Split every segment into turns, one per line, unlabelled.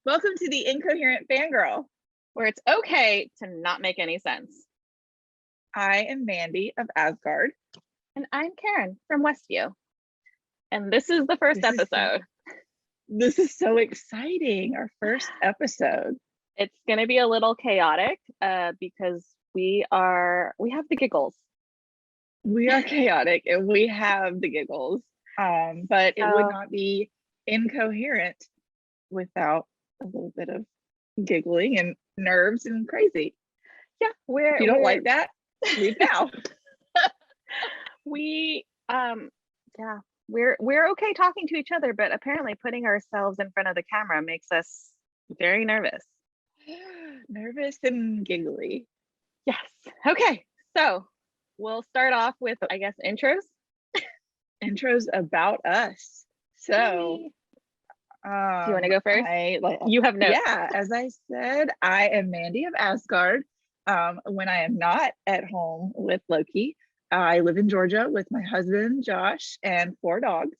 Welcome to the Incoherent Fangirl,
where it's okay to not make any sense.
I am Mandy of Asgard.
And I'm Karin from Westview. And this is the first episode.
This is so exciting, our first episode.
It's going to be a little chaotic because we have the giggles.
We are chaotic and we have the giggles, but it would not be incoherent without a little bit of giggling and nerves and crazy.
Yeah,
if you don't like that, leave now.
We're okay talking to each other, but apparently putting ourselves in front of the camera makes us very nervous.
Nervous and giggly.
Yes. Okay. So we'll start off with, I guess, intros.
Intros about us. So
do you want to go first? You have notes.
Yeah, as I said, I am Mandy of Asgard. When I am not at home with Loki, I live in Georgia with my husband, Josh, and 4 dogs.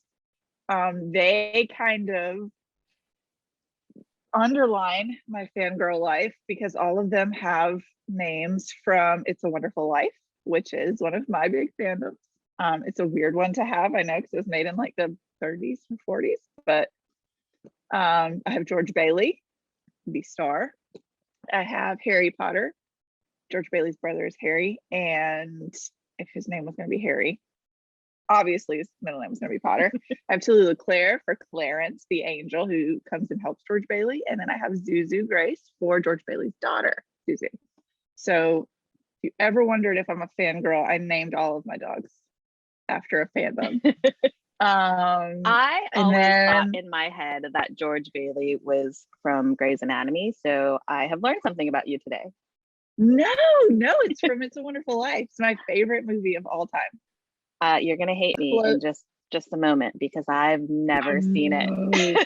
They kind of underline my fangirl life because all of them have names from It's a Wonderful Life, which is one of my big fandoms. It's a weird one to have, I know, because it was made in like the 30s and 40s, but I have George Bailey, the star. I have Harry Potter. George Bailey's brother is Harry, and if his name was going to be Harry, obviously his middle name was going to be Potter. I have Tilly LeClaire for Clarence, the angel who comes and helps George Bailey, and then I have Zuzu Grace for George Bailey's daughter, Zuzu. So if you ever wondered if I'm a fangirl, I named all of my dogs after a fandom.
I always thought in my head that George Bailey was from Grey's Anatomy, so I have learned something about you today.
No, it's from It's a Wonderful Life. It's my favorite movie of all time.
You're gonna hate me in just a moment because I've never seen it.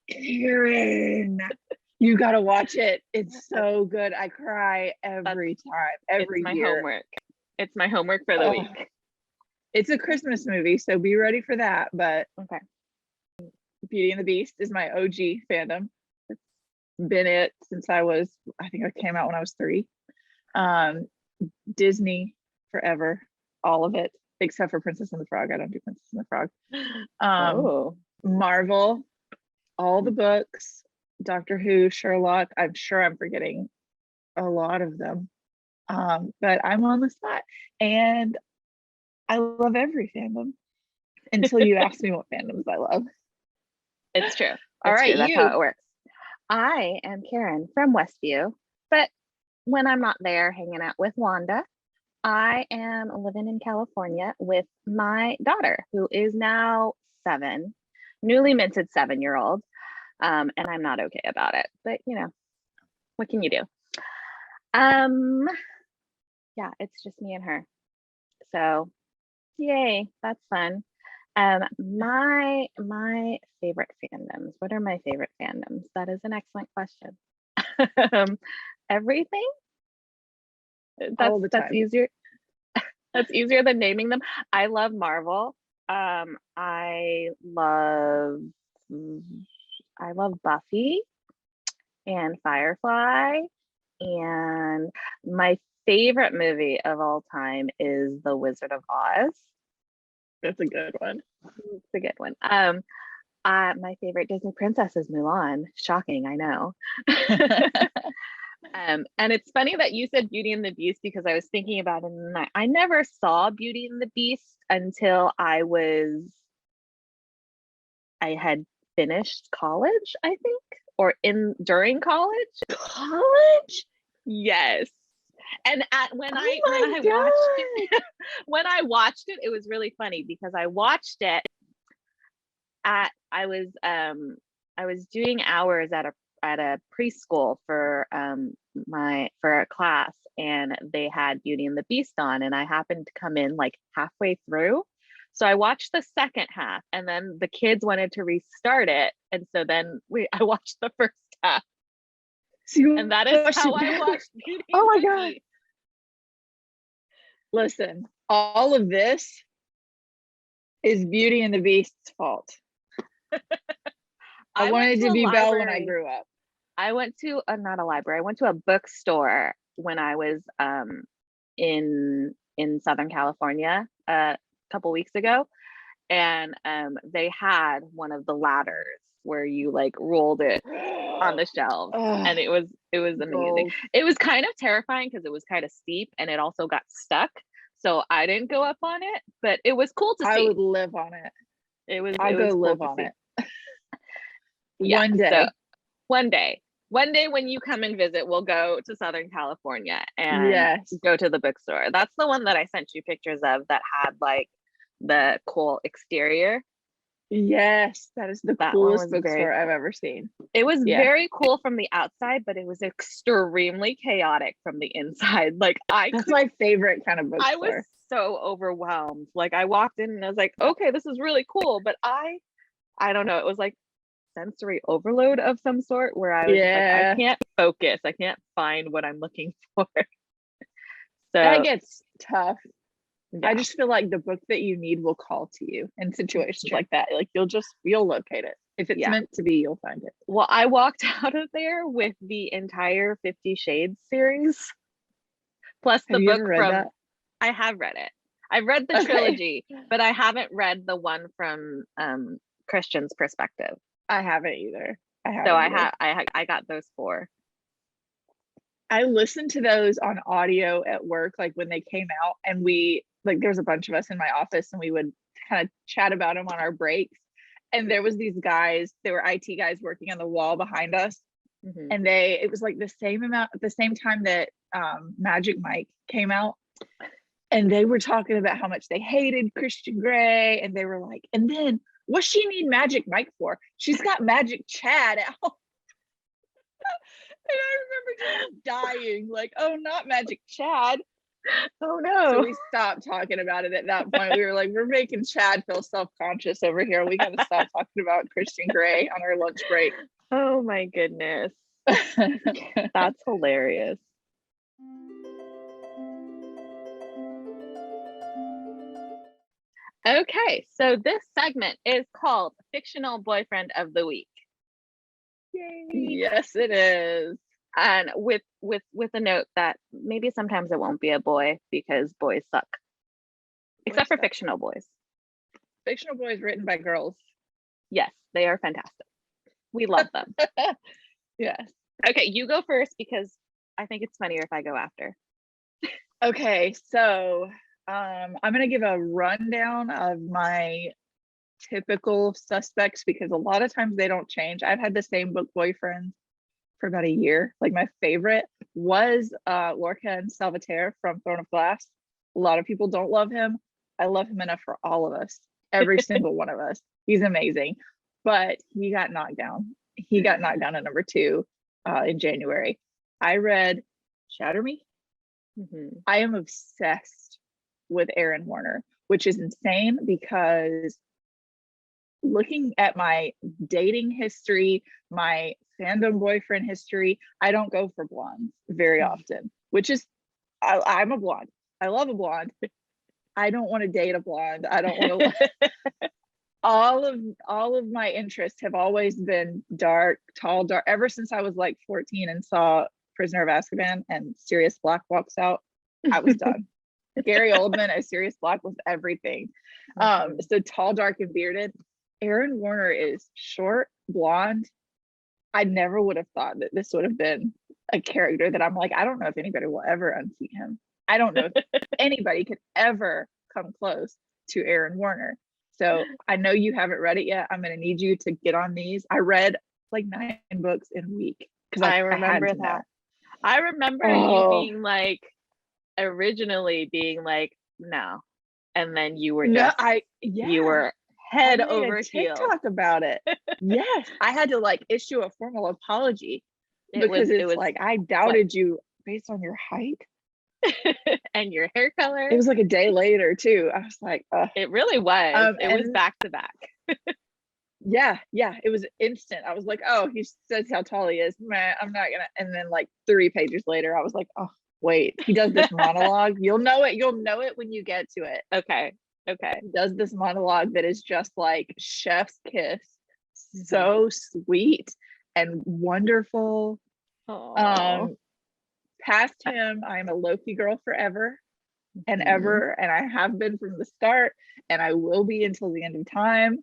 Karin, you gotta watch it. It's so good. I cry every time, every
year. It's my homework for the week.
It's a Christmas movie, so be ready for that. But
okay,
Beauty and the Beast is my OG fandom. It's been it since I think it came out when I was 3. Disney forever, all of it except for Princess and the Frog. I don't do Princess and the Frog. Marvel, all the books, Doctor Who, Sherlock. I'm sure I'm forgetting a lot of them, but I'm on the spot, and I love every fandom until you ask me what fandoms I love.
It's true. All right, that's how it works. I am Karin from Westview, but when I'm not there hanging out with Wanda, I am living in California with my daughter, who is now 7, newly minted 7-year-old, and I'm not okay about it. But you know, what can you do? Yeah, it's just me and her. So, yay, that's fun. My favorite fandoms. What are my favorite fandoms? That is an excellent question. Everything. That's easier. That's easier than naming them. I love Marvel. I love Buffy and Firefly, and my favorite movie of all time is The Wizard of Oz.
That's a good one.
It's a good one. My favorite Disney princess is Mulan. Shocking, I know. And it's funny that you said Beauty and the Beast because I was thinking about it, and I never saw Beauty and the Beast until I had finished college, I think, or during college.
College?
Yes. And when I watched it, it was really funny because I watched it I was doing hours at a preschool for a class, and they had Beauty and the Beast on, and I happened to come in like halfway through. So I watched the second half, and then the kids wanted to restart it, and so then I watched the first half. And that is how I watched Beauty and the Beast. God.
Listen, all of this is Beauty and the Beast's fault. I
went
wanted to
a
be Belle when I
library.
grew up.
I went to not a library. I went to a bookstore when I was in Southern California a couple weeks ago, and they had one of the ladders where you like rolled it on the shelves, and
Oh,
it was amazing.
goals.
It was kind of terrifying because it was kind of steep and it also got stuck. So I didn't go up on it, but it was cool to
I
see.
would live on it.
It
I go
was cool
live
to
on
see.
it.
Yeah.
One
So
day.
one day, when you come and visit, we'll go to Southern California and
Yes.
go to the bookstore. That's the one that I sent you pictures of that had like the cool exterior.
Yes. That is the
That one
coolest
was very
bookstore I've
cool.
ever seen.
It was
Yeah.
very cool from the outside, but it was extremely chaotic from the inside. Like
That's my favorite kind of
I was
bookstore.
so overwhelmed. Like I walked in and I was like, okay, this is really cool, but I don't know, it was like sensory overload of some sort where I was just like, I
Yeah.
can't focus. I can't find what I'm looking for.
That
So
gets tough.
yeah,
I just feel like the book that you need will call to you in situations
true.
like that. Like you'll locate it. If it's
Yeah.
meant to be, you'll find it.
Well, I walked out of there with the entire 50 Shades series, plus
Have
the
you
book
ever read
from
that?
I have read it. I've read the
Okay.
trilogy, but I haven't read the one from Christian's perspective.
I haven't either.
So I got those 4.
I listened to those on audio at work, like when they came out, and we like there was a bunch of us in my office, and we would kind of chat about them on our breaks. And there was these guys, they were IT guys working on the wall behind us,
Mm-hmm.
and it was like the same amount at the same time that Magic Mike came out, and they were talking about how much they hated Christian Grey, and they were like, and then what's she need Magic Mike for? She's got Magic Chad at home. And I remember just dying, like, oh, not Magic Chad.
Oh
So
no.
we stopped talking about it at that point. We were like, we're making Chad feel self-conscious over here. We got to stop talking about Christian Grey on our lunch break.
Oh my goodness. That's hilarious. Okay, so this segment is called Fictional Boyfriend of the Week. Yay.
Yes, it is.
And with a note that maybe sometimes it won't be a boy because boys suck. Except for fictional boys.
Fictional boys written by girls.
Yes, they are fantastic. We love them.
Yes.
Okay, you go first because I think it's funnier if I go after.
Okay, so I'm gonna give a rundown of my typical suspects because a lot of times they don't change. I've had the same book boyfriend for about a year. Like my favorite was Lorca and Salvatore from Throne of Glass. A lot of people don't love him. I love him enough for all of us, every single one of us. He's amazing, but he got knocked down. He got knocked down at number 2 in January. I read Shatter Me.
Mm-hmm.
I am obsessed with Aaron Warner, which is insane because looking at my dating history, my fandom boyfriend history, I don't go for blondes very often, which is, I'm a blonde. I love a blonde. I don't want to date a blonde. I don't want to. all of my interests have always been dark, tall, dark. Ever since I was like 14 and saw Prisoner of Azkaban and Sirius Black walks out, I was done. Gary Oldman as Sirius Black was everything. So tall, dark, and bearded. Aaron Warner is short, blonde. I never would have thought that this would have been a character that I'm like, I don't know if anybody will ever unseat him. I don't know if anybody could ever come close to Aaron Warner. So I know you haven't read it yet. I'm going to need you to get on these. I read like 9 books in a week because I
remember
had to
that.
know.
I remember you being like, originally being like, no. And then you were just, you were head over heels.
TikTok about it. Yes, I had to like issue a formal apology because it was like I doubted you based on your height
and your hair color.
It was like a day later too. I was like,
it really was. It was back to back.
Yeah, it was instant. I was like, oh, he says how tall he is. Man, I'm not gonna. And then like 3 pages later, I was like, oh, wait, he does this monologue. You'll know it when you get to it.
Okay.
He does this monologue that is just like chef's kiss so sweet and wonderful.
Oh.
Past him, I'm a Loki girl forever and ever, and I have been from the start, and I will be until the end of time.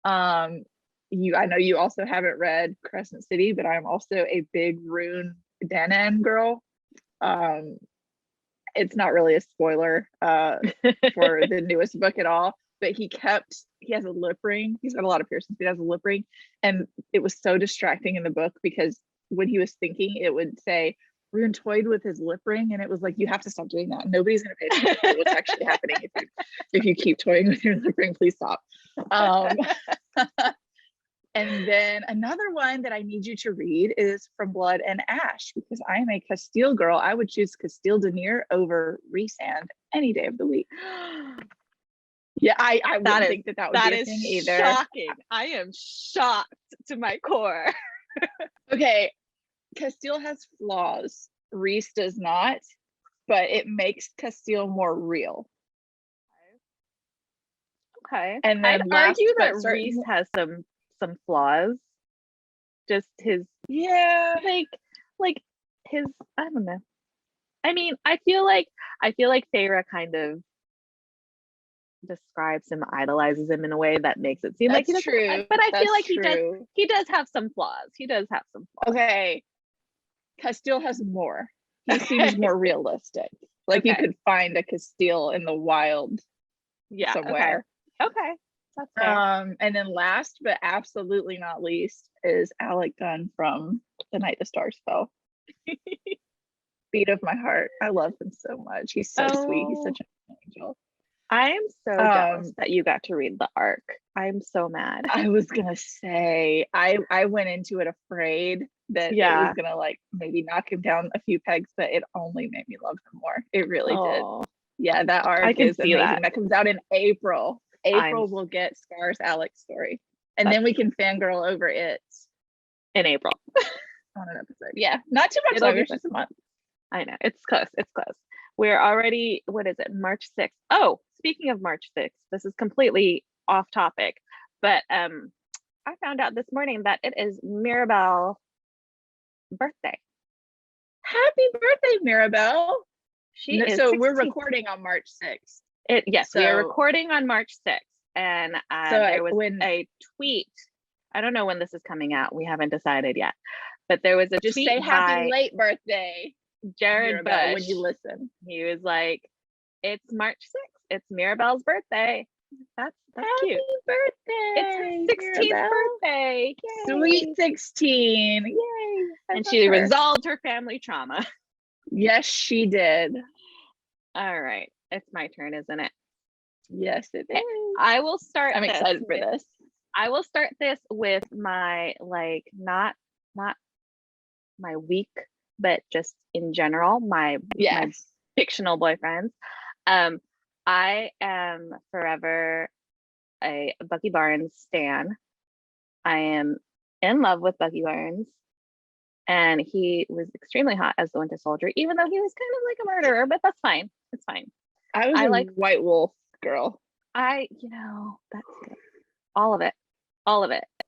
I know you also haven't read Crescent City, but I'm also a big Rune Danan girl. It's not really a spoiler for the newest book at all, but he has a lip ring. He's got a lot of piercings, but he has a lip ring. And it was so distracting in the book because when he was thinking, it would say, Rune toyed with his lip ring, and it was like, you have to stop doing that. Nobody's going to pay attention to what's actually happening if you keep toying with your lip ring. Please stop. And then another one that I need you to read is From Blood and Ash, because I am a Castile girl. I would choose Castile Denier over Rhysand any day of the week. Yeah, I wouldn't think that would be a thing either.
Shocking. I am shocked to my core.
Okay, Castile has flaws. Rhys does not, but it makes Castile more real.
Okay.
And then
I'd argue that Rhys has some flaws. Just his like his, I don't know. I mean, I feel like Feyre kind of describes him, idolizes him in a way that makes it seem like he doesn't. True. But I feel like he does have some flaws. He does have some flaws.
Okay. Castile has more. He seems more realistic. Like you could find a Castile in the wild somewhere.
Okay. That's fair.
And then last but absolutely not least is Alec Gunn from The Night the Stars Fell. Beat of my heart. I love him so much. He's so sweet. He's such an angel.
I am so jealous that you got to read the arc. I'm so mad.
I was gonna say I went into it afraid that it was gonna like maybe knock him down a few pegs, but it only made me love him more. It really did. Yeah, that arc is amazing. That comes out in April. We'll get Scar's Alex story, and then we can fangirl over it
in April
on an episode. Yeah, not too much longer, just a month.
I know, it's close. We're already, what is it, March 6th? Oh, speaking of March 6th, this is completely off topic, but I found out this morning that it is Mirabelle's birthday.
Happy birthday, Mirabelle. So
16th.
we're recording on March 6th.
We are recording on March 6th, and there was a tweet. I don't know when this is coming out. We haven't decided yet, but there was a
just
tweet
say happy late birthday,
Jared Bush.
When you listen,
he was like, "It's March 6th. It's Mirabelle's birthday." That's cute.
Birthday!
It's her 16th birthday.
Yay. Sweet 16! Yay!
And she resolved her family trauma.
Yes, she did.
All right. It's my turn, isn't it?
Yes, it is.
I will start.
I'm excited for this.
I will start this with my not my week, but just in general, my fictional boyfriends. I am forever a Bucky Barnes stan. I am in love with Bucky Barnes, and he was extremely hot as the Winter Soldier, even though he was kind of like a murderer, but that's fine. It's fine.
I like White Wolf girl.
That's good. All of it.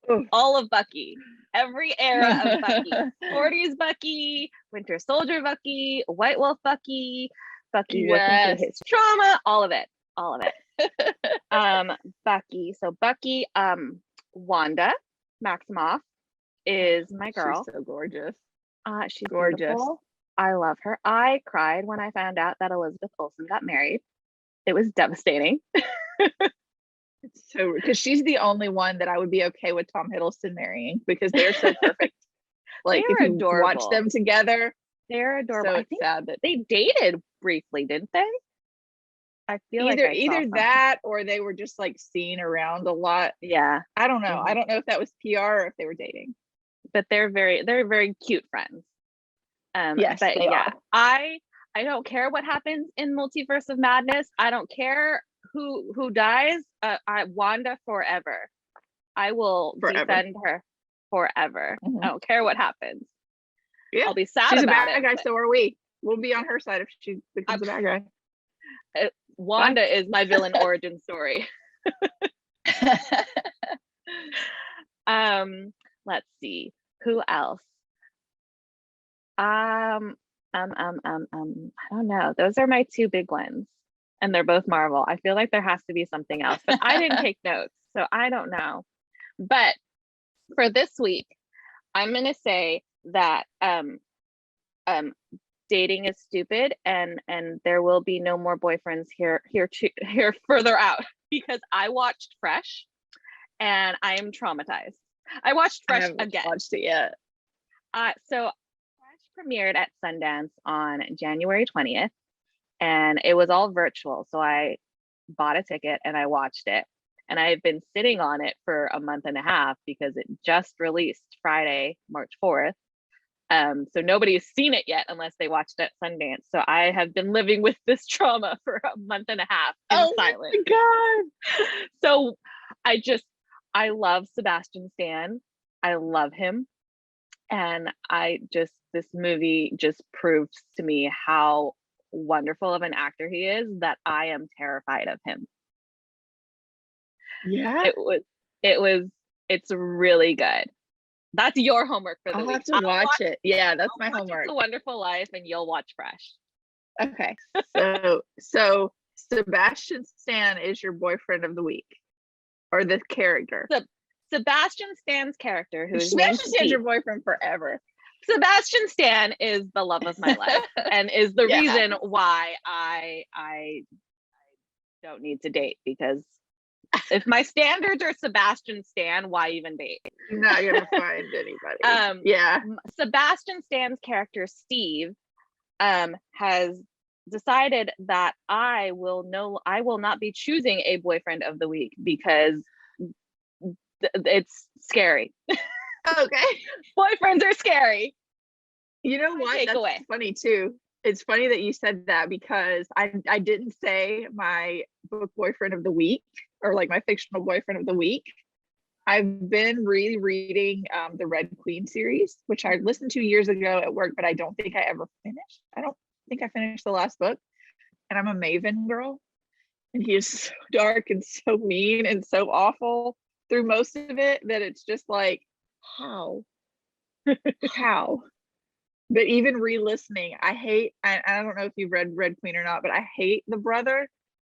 Ooh. All of Bucky. Every era of Bucky. 40s Bucky, Winter Soldier Bucky, White Wolf Bucky, Bucky working through his trauma, all of it. Bucky. So Bucky, Wanda Maximoff is my girl.
She's so gorgeous.
She's gorgeous. Beautiful. I love her. I cried when I found out that Elizabeth Olsen got married. It was devastating.
It's so, because she's the only one that I would be okay with Tom Hiddleston marrying, because they're so perfect. Like if you watch them together,
they're adorable.
So
I think
sad that
they dated briefly, didn't they? I feel
either that or they were just like seen around a lot.
Yeah,
I don't know. Mm-hmm. I don't know if that was PR or if they were dating.
But they're very cute friends.
Yes,
but
they are.
I don't care what happens in Multiverse of Madness. I don't care who dies. Wanda forever. I will defend her forever. Mm-hmm. I don't care what happens.
Yeah,
I'll be sad.
She's
about
a bad guy, so are we. We'll be on her side if she becomes a bad guy.
Wanda is my villain origin story. Let's see. Who else? I don't know. Those are my two big ones. And they're both Marvel. I feel like there has to be something else, but I didn't take notes, so I don't know. But for this week, I'm gonna say that dating is stupid, and there will be no more boyfriends here further out, because I watched Fresh and I am traumatized. I watched
I
Fresh
haven't
again.
watched it yet.
So Fresh premiered at Sundance on January 20th, and it was all virtual. So I bought a ticket and I watched it. And I've been sitting on it for a month and a half because it just released Friday, March 4th. So nobody's seen it yet unless they watched it at Sundance. So I have been living with this trauma for a month and a half in silence.
Oh my God.
So I love Sebastian Stan. I love him. And this movie just proves to me how wonderful of an actor he is, that I am terrified of him.
Yeah.
It's really good. That's your homework for the week.
I'll have to watch it. Yeah, that's my homework.
It's a Wonderful Life, and you'll watch Fresh.
Okay. So Sebastian Stan is your boyfriend of the week, or the character?
Sebastian Stan's character, who is
Sebastian Stan's your boyfriend forever.
Sebastian Stan is the love of my life, and is the reason why I don't need to date, because if my standards are Sebastian Stan, why even date?
You're not gonna find anybody. Yeah.
Sebastian Stan's character Steve has decided that I will not be choosing a boyfriend of the week, because it's scary.
Okay.
Boyfriends are scary.
You know what? That's funny too. It's funny that you said that, because I didn't say my book boyfriend of the week, or like my fictional boyfriend of the week. I've been rereading the Red Queen series, which I listened to years ago at work, but I don't think I ever finished. I don't think I finished the last book. And I'm a Maven girl, and he is so dark and so mean and so awful through most of it, that it's just like, how? But even re-listening, I don't know if you've read Red Queen or not, but I hate the brother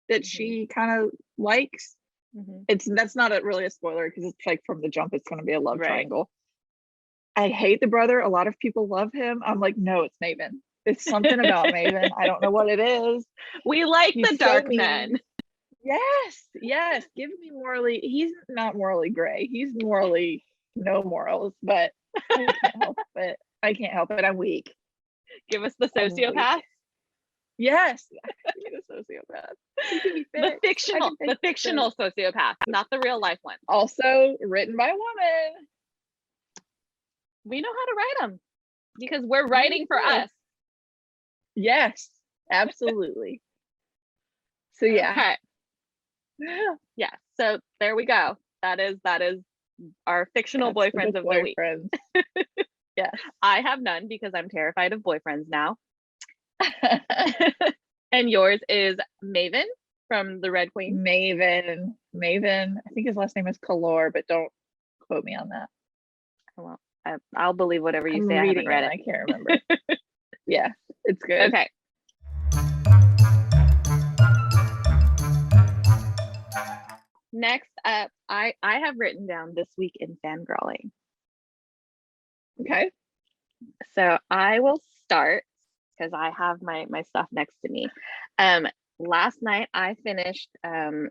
that she kind of likes. That's not really a spoiler, because it's like from the jump it's going to be a love triangle. I hate the brother. A lot of people love him. I'm like, no, it's Maven. It's something about Maven. I don't know what it is.
We like the dark men.
Yes. Give me morally. He's not morally gray. He's morally no morals, but I can't help it. I'm weak.
Give us the sociopath.
Yes. Give me the sociopath. He can be fixed.
The fictional sociopath, not the real life one.
Also written by a woman.
We know how to write them, because we're writing for us.
Yes, absolutely. So yeah.
Okay. Yeah. So there we go. That is our fictional boyfriends of the week.
Yes.
I have none, because I'm terrified of boyfriends now. And yours is Maven from the Red Queen.
Maven. I think his last name is Kalor, but don't quote me on that.
Well, I'll believe whatever you say. I haven't read it.
I can't remember. Yeah, it's good.
Okay. Next up, I have written down this week in fangirling.
Okay.
So I will start, because I have my stuff next to me. Last night I finished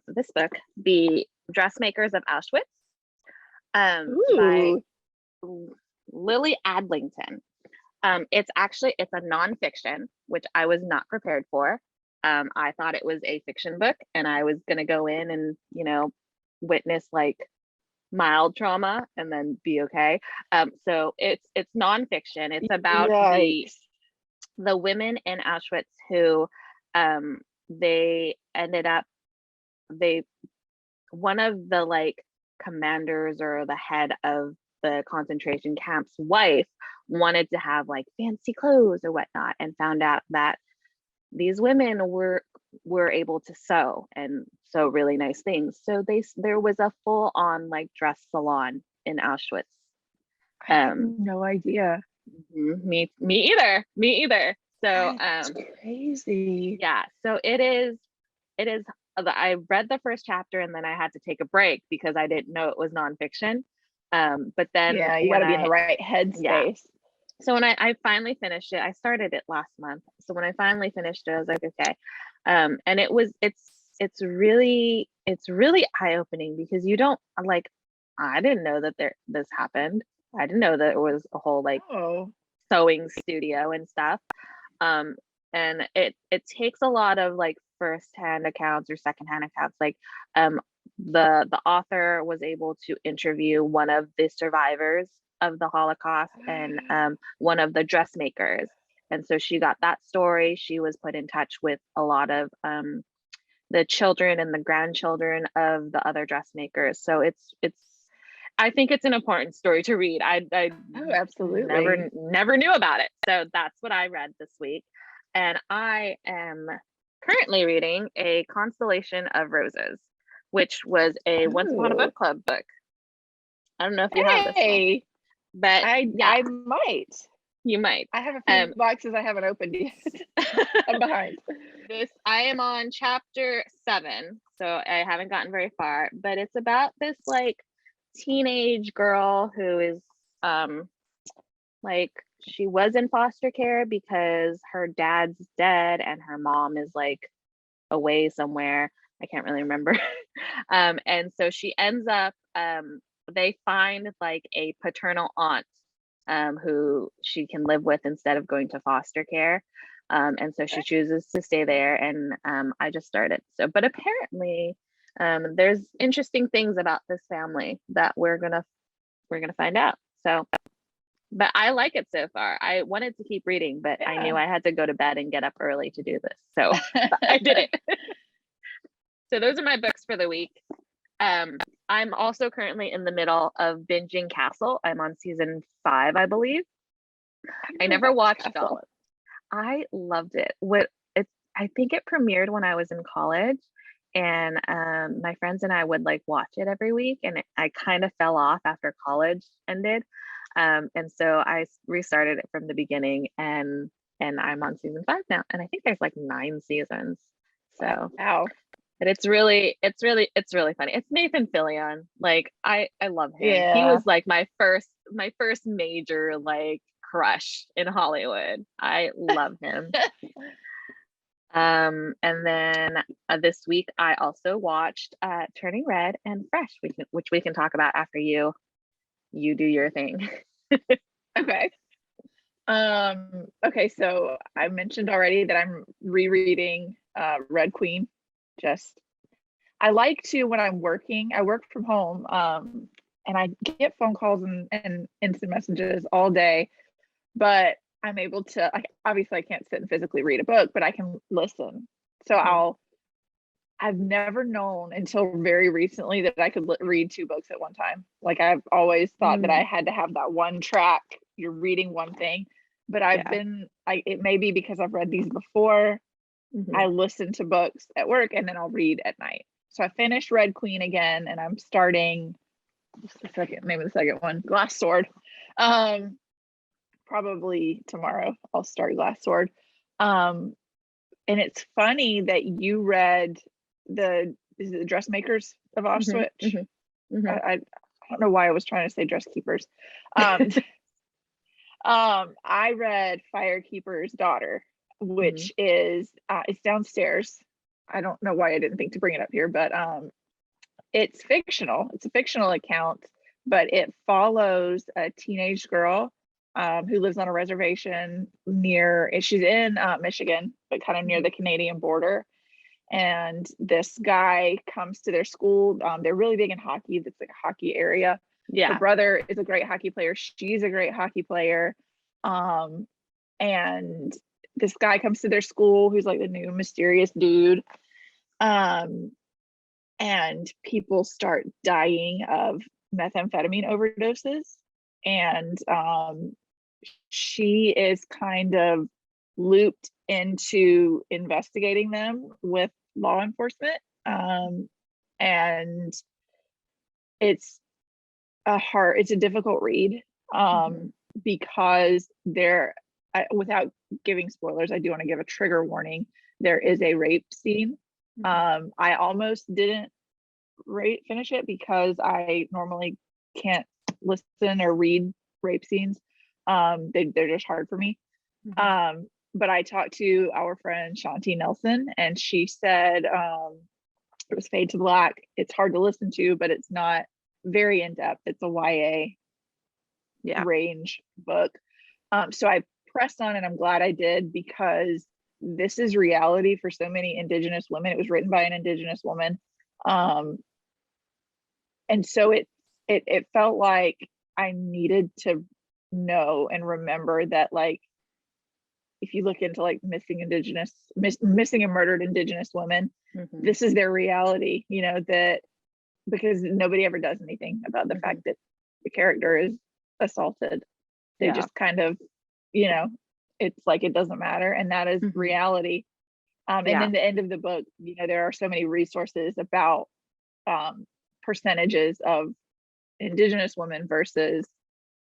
this book, The Dressmakers of Auschwitz, by Lily Adlington. It's a nonfiction, which I was not prepared for. I thought it was a fiction book, and I was gonna go in and witness like mild trauma and then be okay. So it's nonfiction. It's about the women in Auschwitz who one of the like commanders, or the head of the concentration camp's wife, wanted to have like fancy clothes or whatnot, and found out that these women were able to sew really nice things. So there was a full-on like dress salon in Auschwitz.
I have no idea.
Me either. So
That's crazy.
yeah, so it is I read the first chapter and then I had to take a break because I didn't know it was nonfiction. But then
Yeah, you got to be in the right
yeah,
headspace.
so when I finally finished it, I started it last month. So when I finally finished it, I was like, okay. And it's really eye-opening because you don't like, I didn't know that this happened. I didn't know that it was a whole like
Oh,
sewing studio and stuff. Um, and it takes a lot of like first-hand accounts or second-hand accounts. Like the author was able to interview one of the survivors of the Holocaust and one of the dressmakers. And so she got that story. She was put in touch with a lot of the children and the grandchildren of the other dressmakers. So it's I think it's an important story to read. I
oh, absolutely.
never knew about it. So that's what I read this week. And I am currently reading A Constellation of Roses, which was a Once Upon a
Oh,
Book Club book. I don't know if you have this one,
hey,
but yeah,
I might.
you might.
I have a few boxes I haven't opened yet. I'm behind.
I am on chapter 7, so I haven't gotten very far, but it's about this like teenage girl who is like she was in foster care because her dad's dead and her mom is like away somewhere. I can't really remember. And so she ends up they find like a paternal aunt who she can live with instead of going to foster care. And so she chooses to stay there, and I just started. So, but apparently, there's interesting things about this family that we're gonna find out. So, but I like it so far. I wanted to keep reading, but I knew I had to go to bed and get up early to do this, so I did it. So those are my books for the week. I'm also currently in the middle of binging Castle. I'm on season 5, I believe. I never watched all of it. I loved it. I think it premiered when I was in college, and my friends and I would like watch it every week, and I kind of fell off after college ended. And so I restarted it from the beginning, and I'm on season 5 now, and I think there's like 9 seasons. So
wow.
But it's really funny. It's Nathan Fillion. Like I love him.
Yeah.
He was like my first major like crush in Hollywood. I love him. And then this week I also watched Turning Red and Fresh, which we can talk about after you do your thing.
Okay. Okay, so I mentioned already that I'm rereading Red Queen. I like to, when I'm working, I work from home, and I get phone calls and instant messages all day, but I'm able to, obviously I can't sit and physically read a book, but I can listen. So I've never known until very recently that I could read 2 books at one time. Like I've always thought that I had to have that one track, you're reading one thing, but it may be because I've read these before. I listen to books at work and then I'll read at night. So I finished Red Queen again, and I'm starting the name of the second one, Glass Sword. Probably tomorrow I'll start Glass Sword. And it's funny that you read the Dressmakers of Auschwitz. I don't know why I was trying to say Dress Keepers. I read Firekeeper's Daughter, which is it's downstairs. I don't know why I didn't think to bring it up here, but it's fictional. It's a fictional account, but it follows a teenage girl who lives on a reservation she's in Michigan, but kind of near the Canadian border. And this guy comes to their school. They're really big in hockey. That's like a hockey area.
Yeah.
Her brother is a great hockey player. She's a great hockey player. And this guy comes to their school who's like the new mysterious dude. And people start dying of methamphetamine overdoses. And she is kind of looped into investigating them with law enforcement. And it's it's a difficult read, because without giving spoilers, I do want to give a trigger warning. There is a rape scene. I almost didn't finish it because I normally can't listen or read rape scenes. They're just hard for me. But I talked to our friend Shanti Nelson, and she said it was Fade to Black. It's hard to listen to, but it's not very in-depth. It's a YA range book. So I pressed on, and I'm glad I did, because this is reality for so many Indigenous women. It was written by an Indigenous woman. And so it felt like I needed to know and remember that, like, if you look into like missing and murdered Indigenous women, this is their reality, you know, that because nobody ever does anything about the fact that the character is assaulted. They just kind of, you know, it's like it doesn't matter, and that is reality. And then the end of the book, you know, there are so many resources about percentages of Indigenous women versus,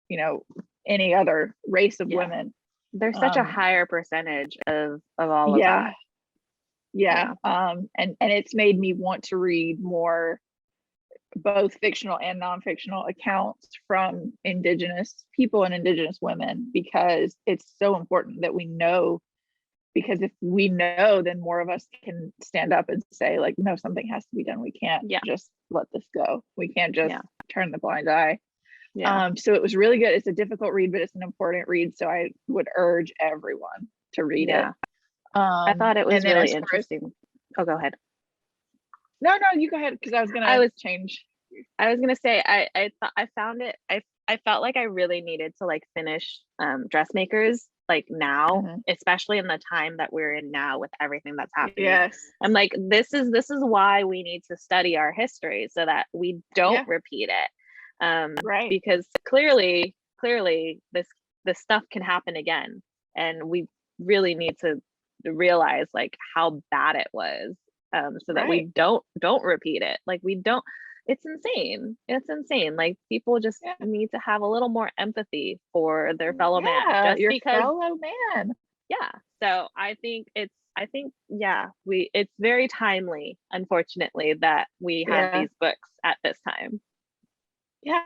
you know, any other race of women.
There's such a higher percentage of all of that.
And it's made me want to read more, both fictional and non-fictional accounts from Indigenous people and Indigenous women, because it's so important that we know, because if we know, then more of us can stand up and say, like, no, something has to be done. We can't just let this go. We can't just turn the blind eye. So it was really good. It's a difficult read, but it's an important read. So I would urge everyone to read it.
I thought it was really interesting. Oh, go ahead.
No, you go ahead, because I was gonna change.
I was gonna say I found it. I felt like I really needed to like finish Dressmakers like now, especially in the time that we're in now with everything that's happening. I'm like, this is why we need to study our history so that we don't repeat it. Because clearly this stuff can happen again, and we really need to realize like how bad it was, so that we don't repeat it. Like we don't. It's insane. Like people just need to have a little more empathy for their fellow man, just
your
because
fellow man.
So I think it's very timely, unfortunately, that we have these books at this time.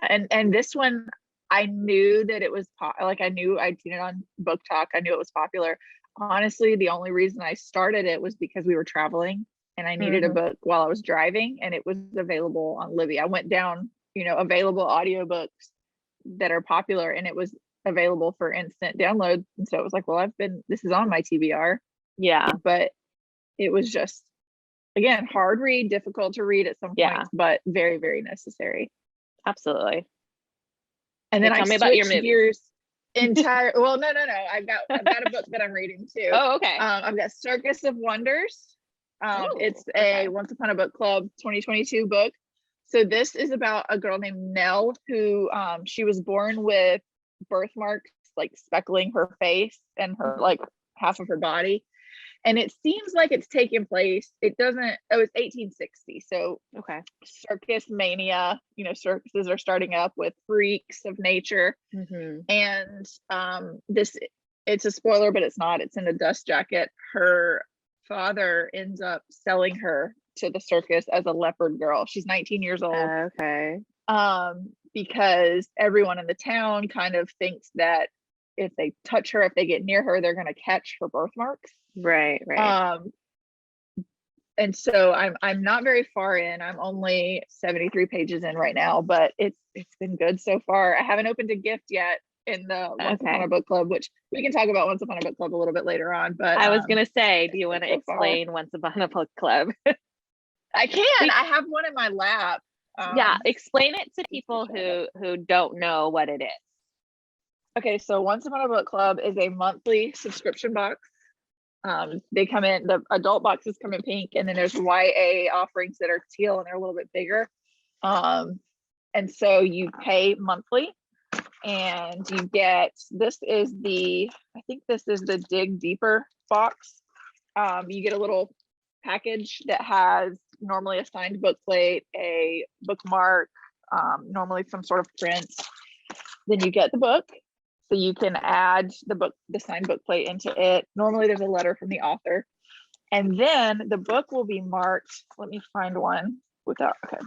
And this one, I knew that it was I knew I'd seen it on Book Talk. I knew it was popular. Honestly, the only reason I started it was because we were traveling and I needed a book while I was driving, and it was available on Libby. I went down, you know, available audiobooks that are popular, and it was available for instant download. And so it was like, well, this is on my TBR. But it was just, again, hard read, difficult to read at some points, but very, very necessary.
Absolutely.
And then tell me about your gears well, no. I've got a book that I'm reading too.
Oh, okay.
I've got Circus of Wonders. It's a Once Upon a Book Club 2022 book. So this is about a girl named Nell who she was born with birthmarks like speckling her face and her like half of her body. And it seems like it's taken place. It's 1860. So circus mania, you know, circuses are starting up with freaks of nature. And it's a spoiler, but it's not. It's in a dust jacket. Her father ends up selling her to the circus as a leopard girl. She's 19 years old. Because everyone in the town kind of thinks that if they touch her, if they get near her, they're going to catch her birthmarks.
Right.
And so I'm not very far in. I'm only 73 pages in right now, but it's been good so far. I haven't opened a gift yet in the Once Upon a Book Club, which we can talk about Once Upon a Book Club a little bit later on. But
I was gonna say, do you want to explain Once Upon a Book Club?
I can. I have one in my lap.
Explain it to people who don't know what it is.
Okay, so Once Upon a Book Club is a monthly subscription box. They come in, the adult boxes come in pink, and then there's YA offerings that are teal and they're a little bit bigger. And so you pay monthly, and you get, I think this is the Dig Deeper box. You get a little package that has normally a signed book plate, a bookmark, normally some sort of print. Then you get the book. So you can add the signed book plate into it. Normally there's a letter from the author. And then the book will be marked. Let me find one without, okay.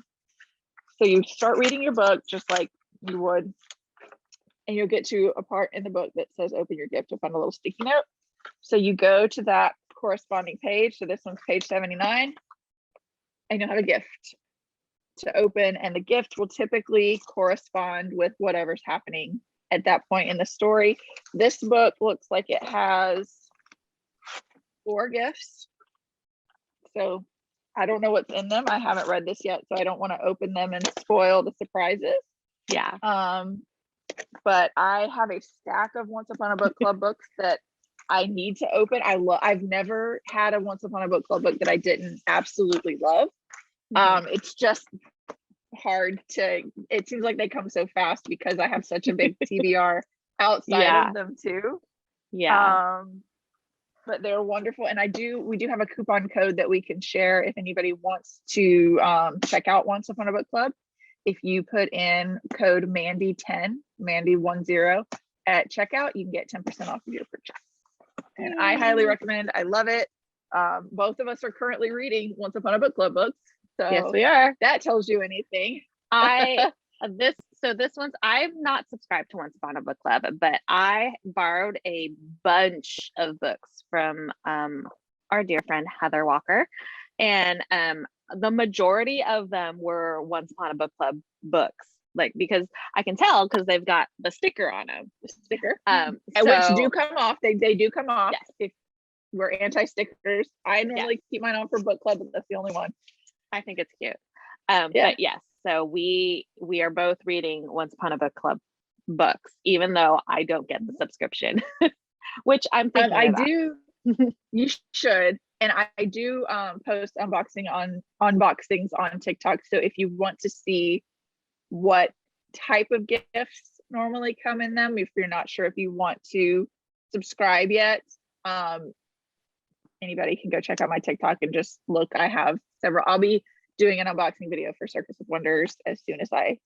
So you start reading your book just like you would, and you'll get to a part in the book that says open your gift. You'll find a little sticky note. So you go to that corresponding page. So this one's page 79, and you'll have a gift to open, and the gift will typically correspond with whatever's happening at that point in the story. This book looks like it has 4 gifts. So I don't know what's in them. I haven't read this yet, so I don't want to open them and spoil the surprises.
Yeah.
But I have a stack of Once Upon a Book Club books that I need to open. I've never had a Once Upon a Book Club book that I didn't absolutely love. It's just hard to, it seems like they come so fast because I have such a big TBR outside of them too. But they're wonderful, and we do have a coupon code that we can share if anybody wants to check out Once Upon a Book Club. If you put in code Mandy10, Mandy10 at checkout, you can get 10% off of your purchase. And I highly recommend. I love it. Both of us are currently reading Once Upon a Book Club books. So
yes, we are.
That tells you anything.
This one's, I'm not subscribed to Once Upon a Book Club, but I borrowed a bunch of books from our dear friend Heather Walker, and the majority of them were Once Upon a Book Club books, like, because I can tell because they've got the sticker on them.
Which do come off. They do come off.
Yes.
If we're anti-stickers. I normally keep mine on for book club, but that's the only one.
I think it's cute. But yes, so we are both reading Once Upon a Book Club books, even though I don't get the subscription, which I'm thinking about.
do. You should. And I do post unboxings on TikTok. So if you want to see what type of gifts normally come in them, if you're not sure if you want to subscribe yet, anybody can go check out my TikTok and just look. I have several. I'll be doing an unboxing video for Circus of Wonders as soon as I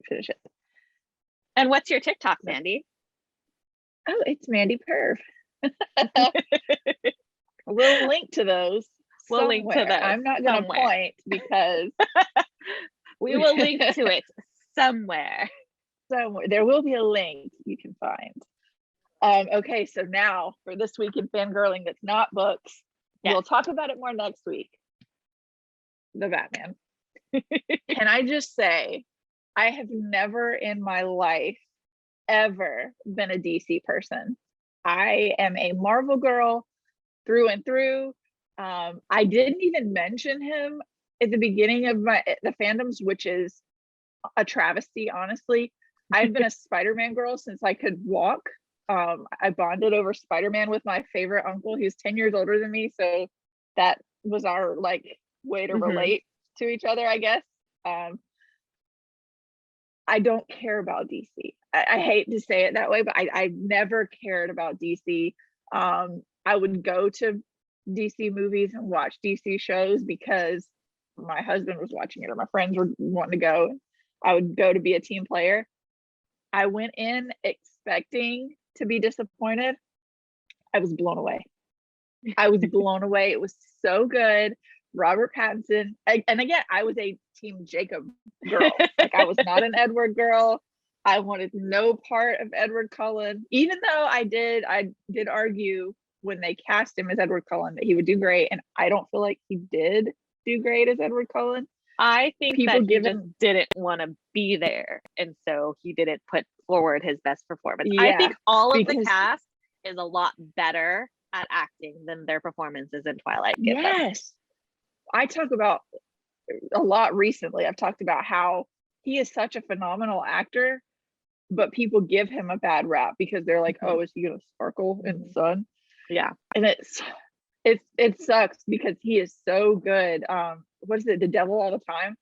finish it.
And what's your TikTok, Mandy?
Oh, it's Mandy Perv. We'll link to those.
We'll link to those.
I'm not going to point because
we will link to it somewhere.
Somewhere there will be a link you can find. Okay, so now for this week in fangirling that's not books, we'll talk about it more next week. The Batman. Can I just say, I have never in my life ever been a DC person. I am a Marvel girl through and through. I didn't even mention him at the beginning of the fandoms, which is a travesty, honestly. I've been a Spider-Man girl since I could walk. I bonded over Spider-Man with my favorite uncle. He was 10 years older than me, so that was our way to relate to each other, I guess. I don't care about DC. I hate to say it that way, but I never cared about DC. I would go to DC movies and watch DC shows because my husband was watching it or my friends were wanting to go. I would go to be a team player. I went in expecting to be disappointed. I was blown away. It was so good. Robert Pattinson, and again, I was a team Jacob girl. I was not an Edward girl. I wanted no part of Edward Cullen, even though I did argue when they cast him as Edward Cullen that he would do great, and I don't feel like he did do great as Edward Cullen.
I think that he just didn't want to be there, and so he didn't put forward his best performance. I think all of the cast is a lot better at acting than their performances in Twilight.
Yes. I talk about a lot recently. I've talked about how he is such a phenomenal actor, but people give him a bad rap because they're like, oh, is he gonna sparkle in the sun?
Yeah.
And it sucks because he is so good. What is it, The Devil All the Time?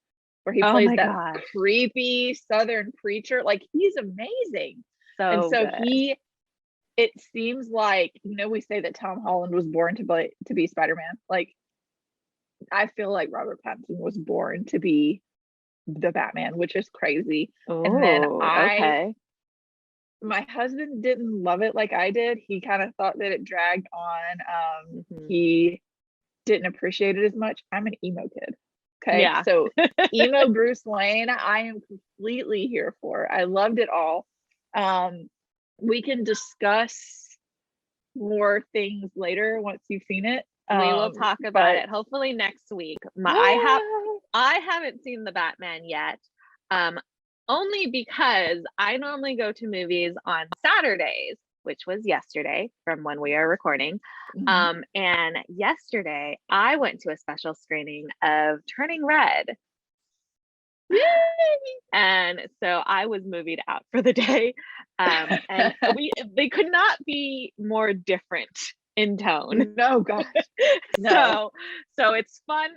Where he plays that creepy Southern preacher. He's amazing. So good. It seems like, we say that Tom Holland was born to be Spider-Man. I feel like Robert Pattinson was born to be the Batman, which is crazy. And then
Oh, okay.
my husband didn't love it like I did. He kind of thought that it dragged on.
Mhm.
He didn't appreciate it as much. I'm an emo kid. Okay.
Yeah.
So emo Bruce Wayne, I am completely here for. I loved it all. Um, we can discuss more things later once you've seen it.
We will talk about
But
it hopefully next week. I haven't seen the Batman yet. Um, Only because I normally go to movies on Saturdays, which was yesterday from when we are recording.
Mhm.
And yesterday I went to a special screening of Turning Red.
Yay!
And so I was movied out for the day. And they could not be more different in tone.
No, gosh, no,
So it's fun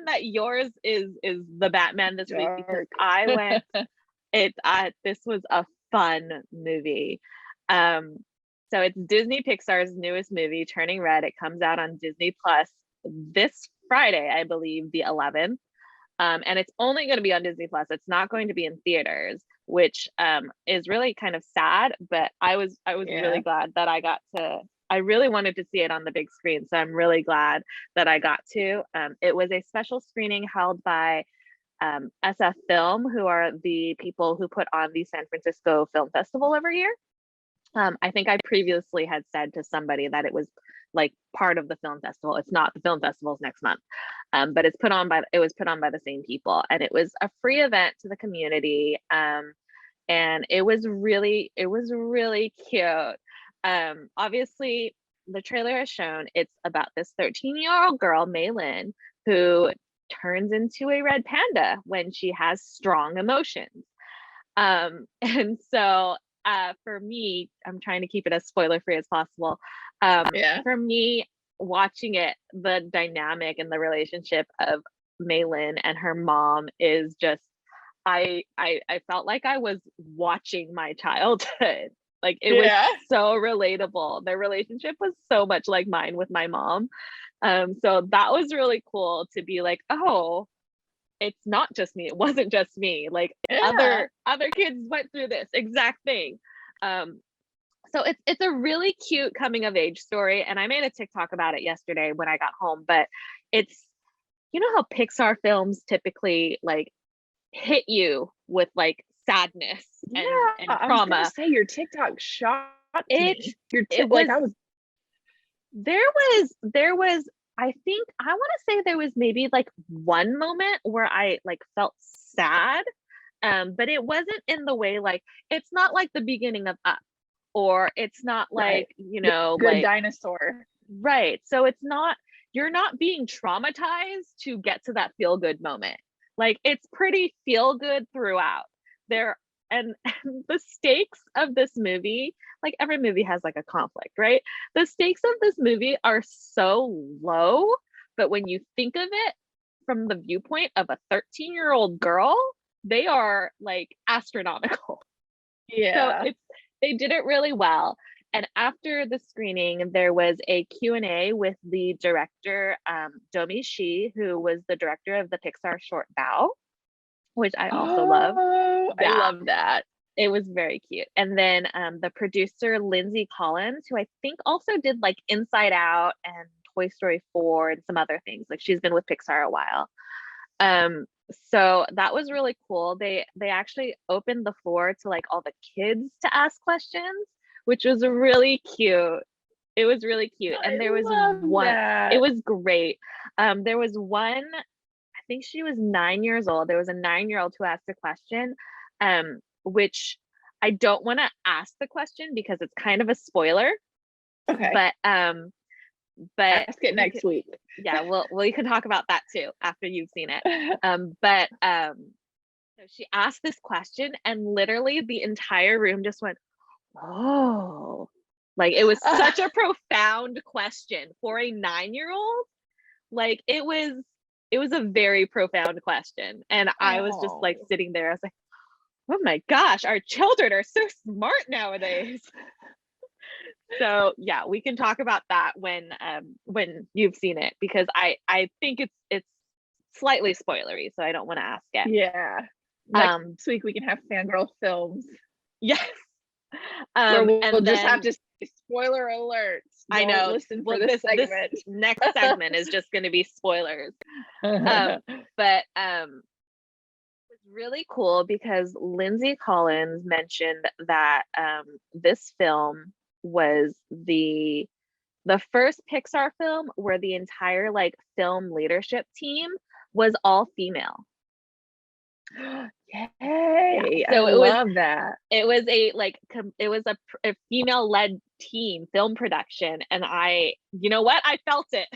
that yours is the Batman this week, because
dark.
I went this was a fun movie. Um so it's Disney Pixar's newest movie, Turning Red. It comes out on Disney Plus this Friday, I believe, the 11th. And it's only going to be on Disney Plus. It's not going to be in theaters, which is really kind of sad. But I was really
Yeah.
glad that I got to. I really wanted to see it on the big screen, so I'm really glad that I got to. It was a special screening held by SF Film, who are the people who put on the San Francisco Film Festival every year. I think I previously had said to somebody that it was like part of the film festival. It's not. The film festival's next month, but it was put on by the same people, and it was a free event to the community. And it was really cute. Obviously, the trailer has shown it's about this 13-year-old girl, Maylin, who turns into a red panda when she has strong emotions. And so for me, I'm trying to keep it as spoiler free as possible.
Yeah.
For me, watching it, the dynamic and the relationship of Maylin and her mom is just, I felt like I was watching my childhood. Like it was
Yeah.
so relatable. Their relationship was so much like mine with my mom. So that was really cool to be like, oh, it's not just me. It wasn't just me. Like
Yeah.
other kids went through this exact thing. Um, so it's a really cute coming of age story, and I made a TikTok about it yesterday when I got home. But it's, you know how Pixar films typically like hit you with like sadness
Yeah.
and
I was gonna
trauma.
say your TikTok shocked
It
me. Your
it
tip, like
was
I was.
there was I think I want to say there was maybe like one moment where I like felt sad, but it wasn't in the way, like it's not like the beginning of Up, or it's not
Right.
like, you
The
know,
good
like
dinosaur.
right. So it's not, you're not being traumatized to get to that feel good moment. Like it's pretty feel good throughout. There and the stakes of this movie, like every movie has like a conflict, right? The stakes of this movie are so low, but when you think of it from the viewpoint of a 13-year-old girl, they are like astronomical. So
Yeah.
they did it really well. And after the screening, there was a Q&A with the director, Domi Shi, who was the director of the Pixar short Bao, which I also love.
Oh, I
Yeah,
love that.
it was very cute. And then the producer, Lindsay Collins, who I think also did like Inside Out and Toy Story 4 and some other things. Like she's been with Pixar a while. So that was really cool. They actually opened the floor to like all the kids to ask questions, which was really cute. It was really cute.
I
And there was
love
one, it
that.
was great. There was one, I think she was 9 years old. There was a 9-year-old who asked a question, which I don't want to ask the question because it's kind of a spoiler,
Okay.
but
Ask it
we could,
next week.
yeah, we can talk about that too after you've seen it. But so she asked this question, and literally the entire room just went, "Oh." Like it was such a profound question for a 9-year-old. Like it was a very profound question. And I was just like
Oh.
sitting there, I was like, "Oh my gosh, our children are so smart nowadays." So yeah, we can talk about that when you've seen it, because I think it's slightly spoilery, so I don't want to ask it.
Yeah. Next week we can have fangirl films.
Yes.
Where we'll
and
just
then,
have to say, spoiler alert.
I know.
Listen
Well,
for this
this
segment.
next segment is just going to be spoilers. But it's really cool because Lindsay Collins mentioned that this film was the first Pixar film where the entire like film leadership team was all female.
Yay!
So
I love that.
It was a female led team film production, and you know what? I felt it.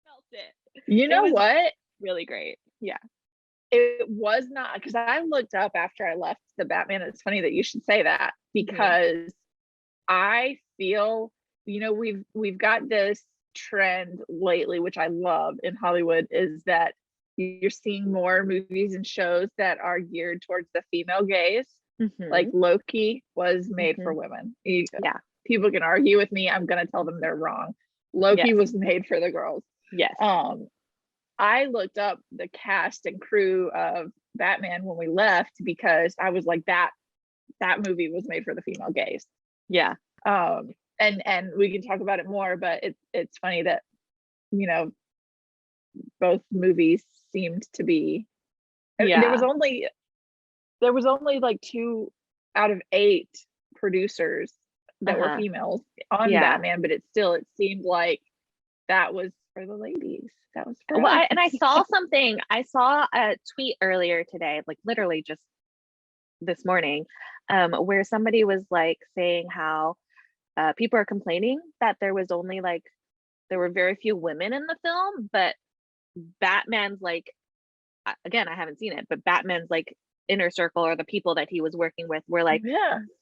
Felt it.
You know what?
Really great. Yeah.
It was not, because I looked up after I left the Batman. It's funny that you should say that, because I feel, we've got this trend lately, which I love in Hollywood, is that you're seeing more movies and shows that are geared towards the female gaze. Like Loki was made for women.
Yeah.
People can argue with me. I'm going to tell them they're wrong. Loki was made for the girls.
Yes.
I looked up the cast and crew of Batman when we left, because I was like, that movie was made for the female gaze.
Yeah.
And we can talk about it more, but it's funny that, both movies seemed to be, there was only like 2 out of 8 producers that were females on Batman, but it seemed like that was for the ladies. That was for us.
And I saw something. I saw a tweet earlier today, like literally just this morning, where somebody was like saying how people are complaining that there were very few women in the film, but Batman's like, again, I haven't seen it, but Batman's like inner circle, or the people that he was working with, were like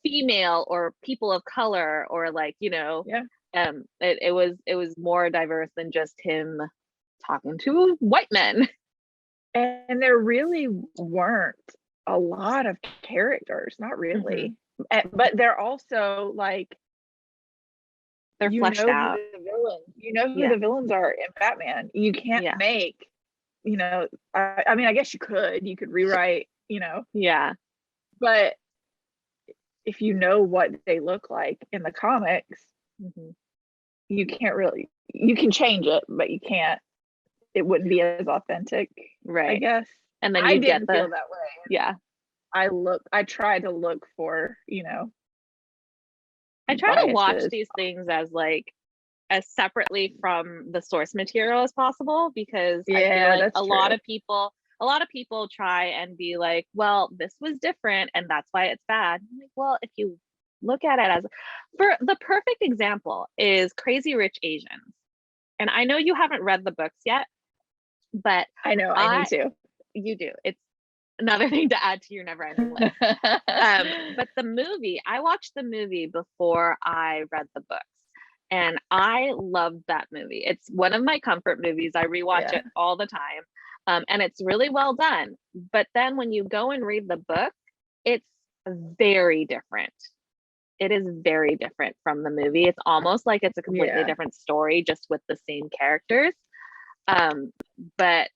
female or people of color, or like, it was more diverse than just him talking to white men.
And there really weren't a lot of characters, not really. But they're also like,
they're fleshed out.
Who the villains are in Batman. You can't make, I mean, I guess you could rewrite, but if you know what they look like in the comics, you can't really, you can change it, but you can't, it wouldn't be as authentic,
right?
I guess.
And then
I
you
didn't feel that way.
Yeah.
I try to look for,
I try to watch these things as separately from the source material as possible, because I feel like a lot of people try and be like, well, this was different and that's why it's bad. I'm like, well, if you look at it for the perfect example is Crazy Rich Asians. And I know you haven't read the books yet, but
I know I need to.
You do. It's another thing to add to your never ending list. But the movie, I watched the movie before I read the books, and I loved that movie. It's one of my comfort movies. I rewatch it all the time. And it's really well done. But then when you go and read the book, it's very different. It is very different from the movie. It's almost like it's a completely different story, just with the same characters. But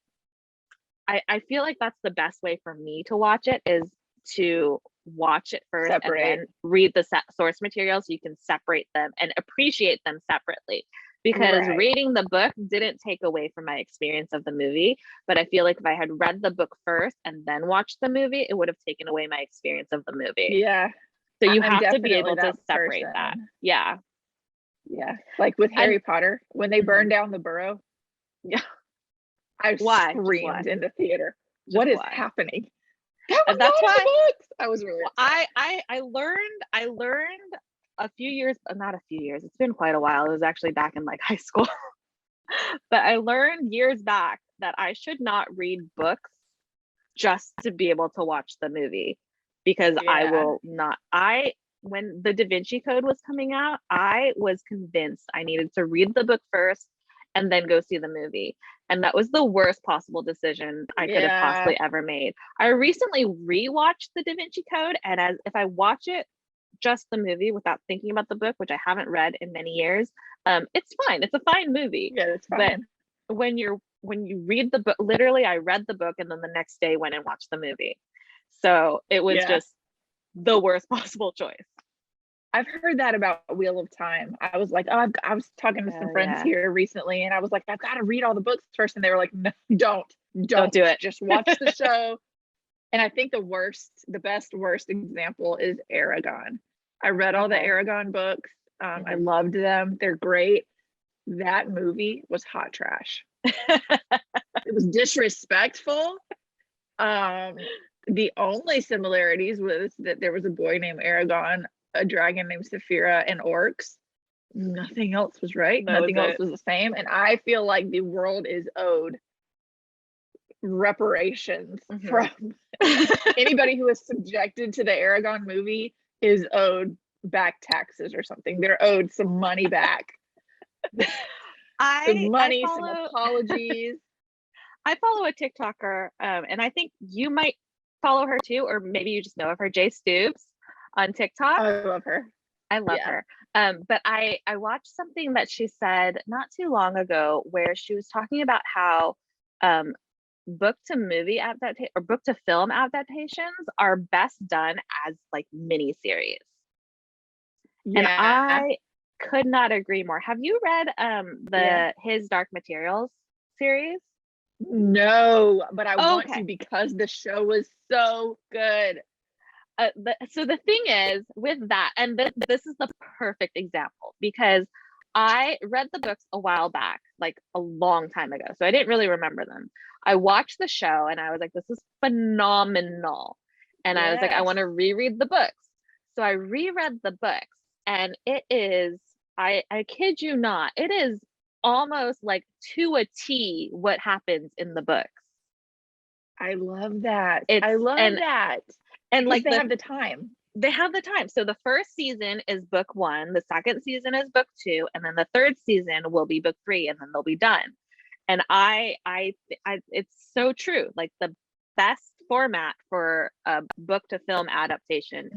I feel like that's the best way for me to watch it, is to watch it first and then read the source material, so you can separate them and appreciate them separately. Because reading the book didn't take away from my experience of the movie, but I feel like if I had read the book first and then watched the movie, it would have taken away my experience of the movie.
Yeah.
So you have to be able to separate that. Yeah.
Yeah. Like with Harry Potter, when they burned down the burrow. Yeah. I screamed in the theater. What is happening? That's why I was really upset.
I learned a few years, not a few years, it's been quite a while. It was actually back in like high school. But I learned years back that I should not read books just to be able to watch the movie, because I will not. When the Da Vinci Code was coming out, I was convinced I needed to read the book first and then go see the movie. And that was the worst possible decision I could have possibly ever made. I recently rewatched the Da Vinci Code, and if I watch it just the movie without thinking about the book, which I haven't read in many years, it's fine. It's a fine movie.
Yeah, it's fine.
But when you're when you read the book, literally I read the book and then the next day went and watched the movie. So it was
Yeah.
just the worst possible choice.
I've heard that about Wheel of Time. I was like, oh, I was talking to some
Oh,
friends
yeah.
here recently, and I was like, I've got to read all the books first. And they were like, no,
Don't do it.
Just watch the show. And I think the worst example is Aragon. I read all the
Okay.
Aragon books. I
Mhm.
loved them. They're great. That movie was hot trash. It was disrespectful. The only similarities was that there was a boy named Aragon, a dragon named Saphira, and orcs. Nothing else was right.
That was
Nothing else
it.
was the same. And I feel like the world is owed reparations
Mhm.
from anybody who is subjected to the Aragon movie is owed back taxes or something. They're owed some money back. Some money, some apologies.
I follow a TikToker, and I think you might follow her too, or maybe you just know of her, Jay Stoops on TikTok.
I love her.
I love
Yeah.
her. But I watched something that she said not too long ago where she was talking about how book to movie adaptation or book to film adaptations are best done as like mini series. And
Yeah.
I could not agree more. Have you read his Dark Materials series?
No, but I want
Okay.
to because the show was so good.
So the thing is with that, and this is the perfect example because I read the books a while back, like a long time ago. So I didn't really remember them. I watched the show and I was like, this is phenomenal. And I was like, I want to reread the books. So I reread the books and it is, I kid you not, it is almost like to a T what happens in the books.
I love that.
It's
I love that.
And like
they have the time.
They have the time. So the first season is book 1, the second season is book 2, and then the third season will be book 3, and then they'll be done. And I it's so true. Like the best format for a book to film adaptation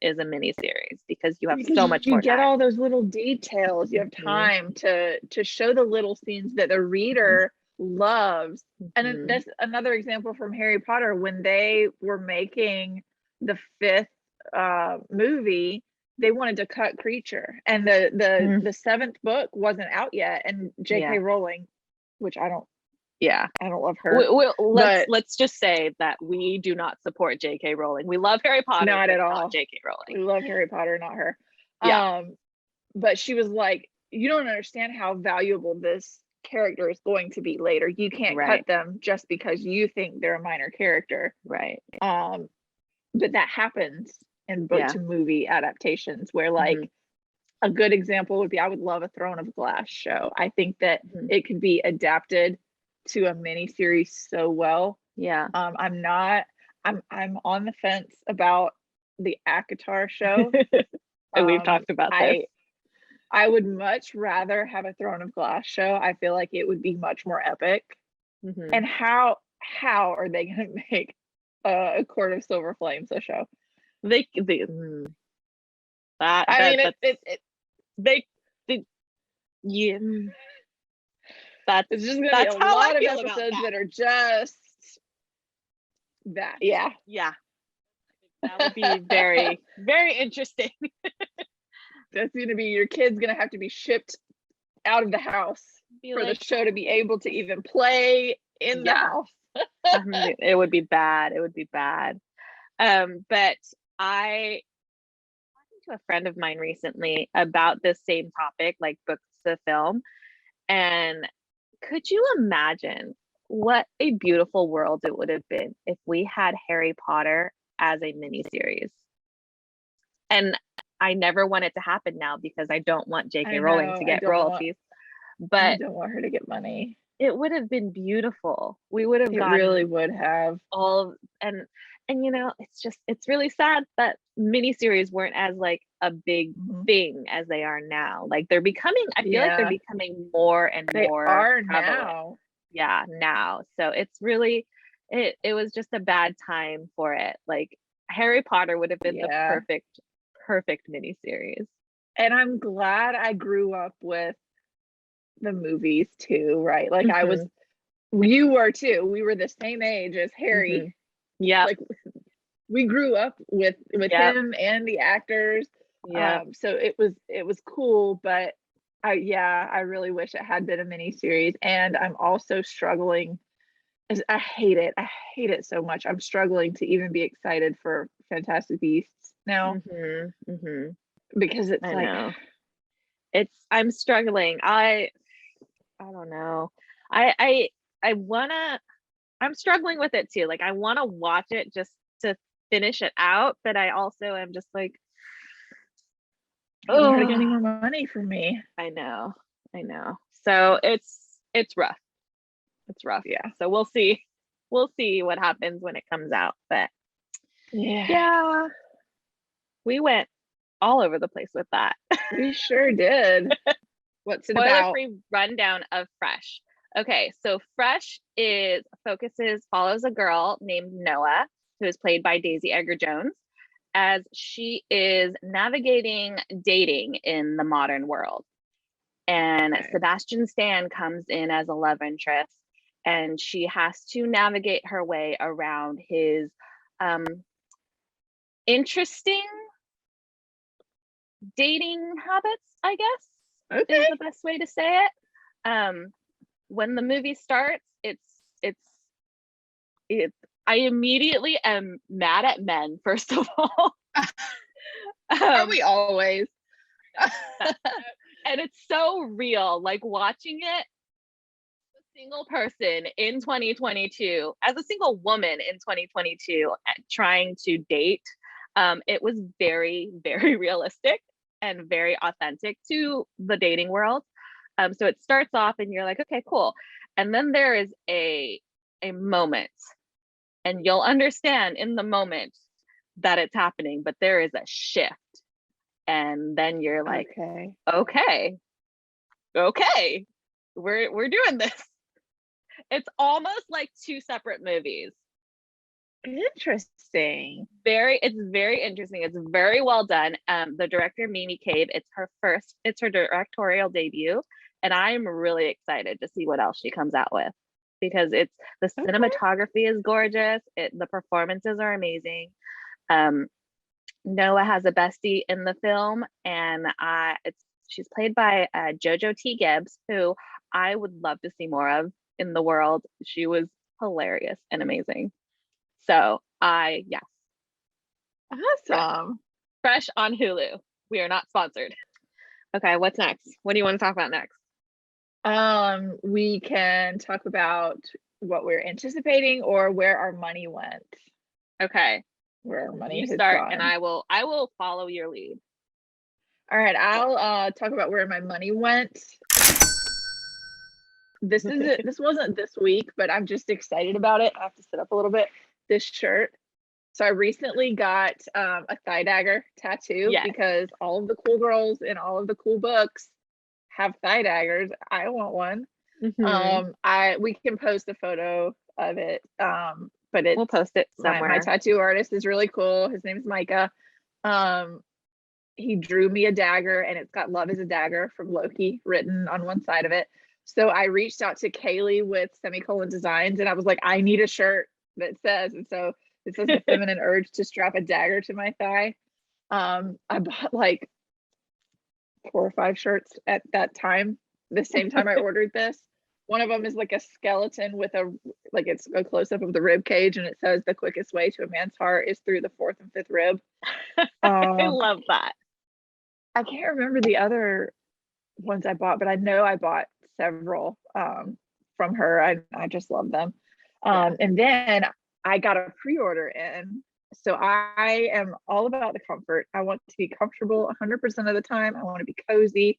is a mini series because you have so much more
you get
time.
all those little details. You have time to show the little scenes that the reader loves. And then that's another example from Harry Potter when they were making the 5th movie. They wanted to cut Creature, and the 7th book wasn't out yet, and J.K. Rowling, which I don't love her.
Let's just say that we do not support J.K. Rowling. We love Harry Potter,
not at all.
Not J.K. Rowling.
We love Harry Potter, not her.
Yeah.
But she was like, you don't understand how valuable this character is going to be later. You can't cut them just because you think they're a minor character.
Right.
But that happens in book to movie adaptations where like a good example would be, I would love a Throne of Glass show. I think that it could be adapted to a mini series so well.
Yeah.
I'm on the fence about the ACOTAR show.
And we've talked about this.
I would much rather have a Throne of Glass show. I feel like it would be much more epic. And how are they going to make a Court of Silver Flames a show?
They yeah.
It's just gonna be a lot of episodes that are just that.
Yeah. That would be very, very interesting.
That's gonna be, your kid's gonna have to be shipped out of the house for the show to be able to even play in the house.
It would be bad. But I talking to a friend of mine recently about this same topic, like books to film. And could you imagine what a beautiful world it would have been if we had Harry Potter as a miniseries? And I never want it to happen now because I don't want J.K. Rowling to get royalties. But
I don't want her to get money.
It would have been beautiful. We would have gotten,
really would have
all and you know, it's really sad that miniseries weren't as like a big thing as they are now. Like they're becoming, I feel like they're becoming more and more.
They are
prevalent.
now.
Yeah, now. So it's really, it was just a bad time for it. Like Harry Potter would have been the perfect miniseries.
And I'm glad I grew up with the movies too, right? Like I was You were too. We were the same age as
Mm-hmm.
Harry.
Yep.
Like we grew up with
Yep.
him and the actors.
Yep.
So it was cool, but I really wish it had been a mini series. And I'm also struggling. I hate it. I hate it so much. I'm struggling to even be excited for Fantastic Beasts now
Mm-hmm. Mm-hmm.
because it's
I
like,
know. I'm struggling. I don't know. I wanna I'm struggling with it too. Like I wanna watch it just to finish it out, but I also am just like,
you're not
oh,
getting more money from me.
I know. I know. So it's rough. It's rough.
Yeah.
So we'll see. We'll see what happens when it comes out. But
Yeah.
yeah, we went all over the place with that.
We sure did. What's it
Spoiler
about?
free rundown of Fresh. Okay, so Fresh follows a girl named Noah, who is played by Daisy Edgar Jones, as she is navigating dating in the modern world. And
Okay.
Sebastian Stan comes in as a love interest, and she has to navigate her way around his interesting dating habits, I guess, is
Okay.
the best way to say it. When the movie starts, it I immediately am mad at men, first of all.
Are we always?
And it's so real, like watching it, a single person in 2022, as a single woman in 2022 trying to date. It was very, very realistic and very authentic to the dating world. So it starts off and you're like, okay, cool. And then there is a moment, and you'll understand in the moment that it's happening, but there is a shift. And then you're like,
Okay.
okay, we're doing this. It's almost like two separate movies.
Interesting.
It's very interesting. It's very well done. The director Mimi Cave, it's her directorial debut, and I'm really excited to see what else she comes out with, because the
Okay.
cinematography is gorgeous. The performances are amazing. Noah has a bestie in the film, and she's played by Jojo T. Gibbs, who I would love to see more of in the world. She was hilarious and amazing. So yes,
Awesome.
Fresh on Hulu. We are not sponsored. Okay, what's next? What do you want to talk about next?
We can talk about what we're anticipating or where our money went,
Okay,
where our money
you
has
start, and
gone.
I will follow your lead.
All right, I'll talk about where my money went. This wasn't this week, but I'm just excited about it. I have to sit up a little bit. This shirt. So I recently got a thigh dagger tattoo
Yes.
because all of the cool girls in all of the cool books have thigh daggers. I want one. We can post a photo of it. But
We'll post it somewhere.
My tattoo artist is really cool. His name is Micah. He drew me a dagger, and it's got "Love is a Dagger" from Loki written on one side of it. So I reached out to Kaylee with Semicolon Designs, and I was like, I need a shirt that says, and so it says the feminine urge to strap a dagger to my thigh. I bought like 4 or 5 shirts at that time, the same time I ordered this. One of them is like a skeleton with it's a close up of the rib cage, and it says the quickest way to a man's heart is through the 4th and 5th rib.
I love that.
I can't remember the other ones I bought, but I know I bought several from her. I just love them. And then I got a pre-order in. So I am all about the comfort. I want to be comfortable 100% of the time. I want to be cozy.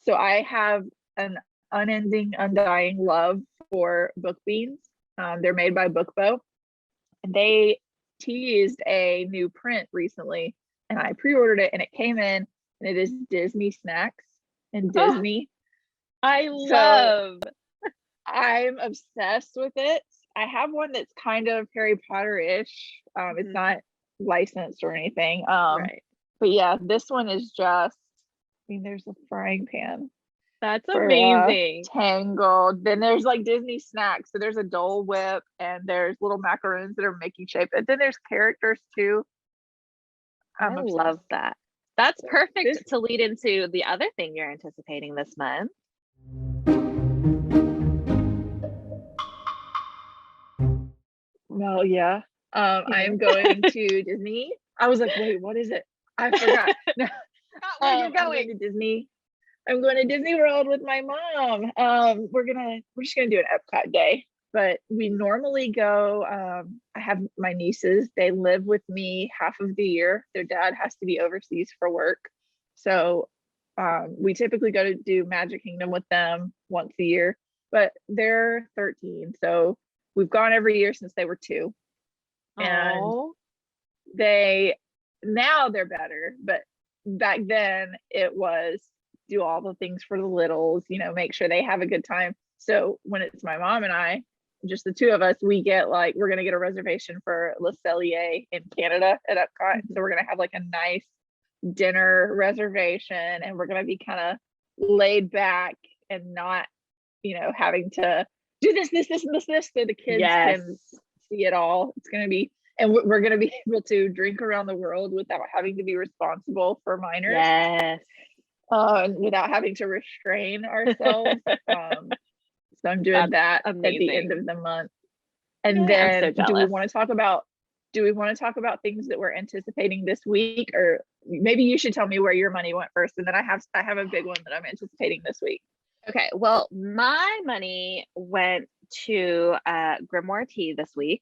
So I have an unending, undying love for book beans. They're made by Bookbow. They teased a new print recently, and I pre-ordered it, and it came in, and it is Disney snacks and Disney.
I love.
I'm obsessed with it. I have one that's kind of Harry Potter-ish. It's not licensed or anything.
Right.
But yeah, this one is just, I mean, there's a frying pan.
That's
for
amazing.
Tangled. Then there's like Disney snacks. So there's a Dole Whip and there's little macaroons that are Mickey shaped. And then there's characters too.
I
I'm obsessed.
love that. That's
So
perfect
this,
to lead into the other thing you're anticipating this month.
well, yeah. I am going to Disney. I was like, wait, what is it? I forgot. No,
Where you're
I'm going
going.
to Disney. I'm going to Disney World with my mom. We're just gonna do an Epcot day, but we normally go. I have my nieces. They live with me half of the year. Their dad has to be overseas for work, so we typically go to do Magic Kingdom with them once a year. But they're 13, so we've gone every year since they were 2, and
Oh,
they now they're better, but back then it was do all the things for the littles, make sure they have a good time. So when it's my mom and I, just the 2 of us, we get like we're gonna get a reservation for Le Cellier in Canada at Epcot. So we're gonna have like a nice dinner reservation, and we're gonna be kind of laid back and not, having to do this, so the kids
yes.
can see it all. It's gonna be, and we're going to be able to drink around the world without having to be responsible for minors,
Yes.
and without having to restrain ourselves. So I'm doing
That's
that at the end
amazing.
of the month. And
Yay, I'm so
then
jealous.
do we want to talk about things that we're anticipating this week, or maybe you should tell me where your money went first, and then I have a big one that I'm anticipating this week.
Okay, well, my money went to Grimoire Tea this week.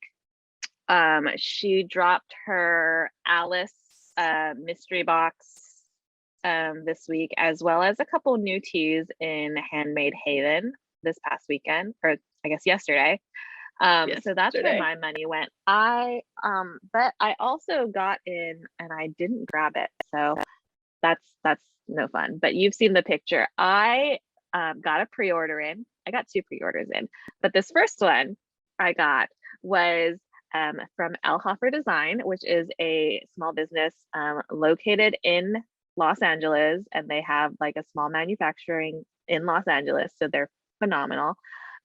She dropped her Alice mystery box this week, as well as a couple new teas in Handmade Haven this past weekend, or I guess yesterday. So that's where
Yesterday.
my money went. But I also got in and I didn't grab it. So that's no fun. But you've seen the picture. I got a pre-order in. I got 2 pre-orders in, but this first one I got was from Elhofer Design, which is a small business located in Los Angeles, and they have like a small manufacturing in Los Angeles, so they're phenomenal.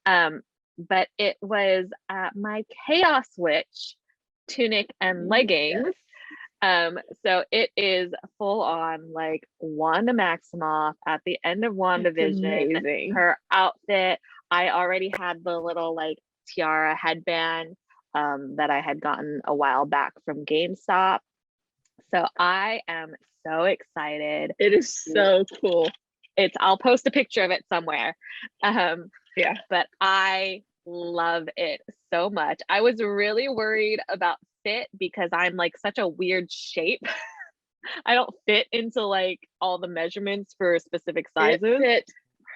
But it was my Chaos Witch tunic and leggings. So it is full on like Wanda Maximoff at the end of WandaVision.
Amazing.
Her outfit, I already had the little like tiara headband that I had gotten a while back from GameStop. So I am so excited.
It is so cool.
I'll post a picture of it somewhere.
Yeah.
But I love it so much. I was really worried about fit because I'm like such a weird shape. I don't fit into like all the measurements for specific sizes.
It fits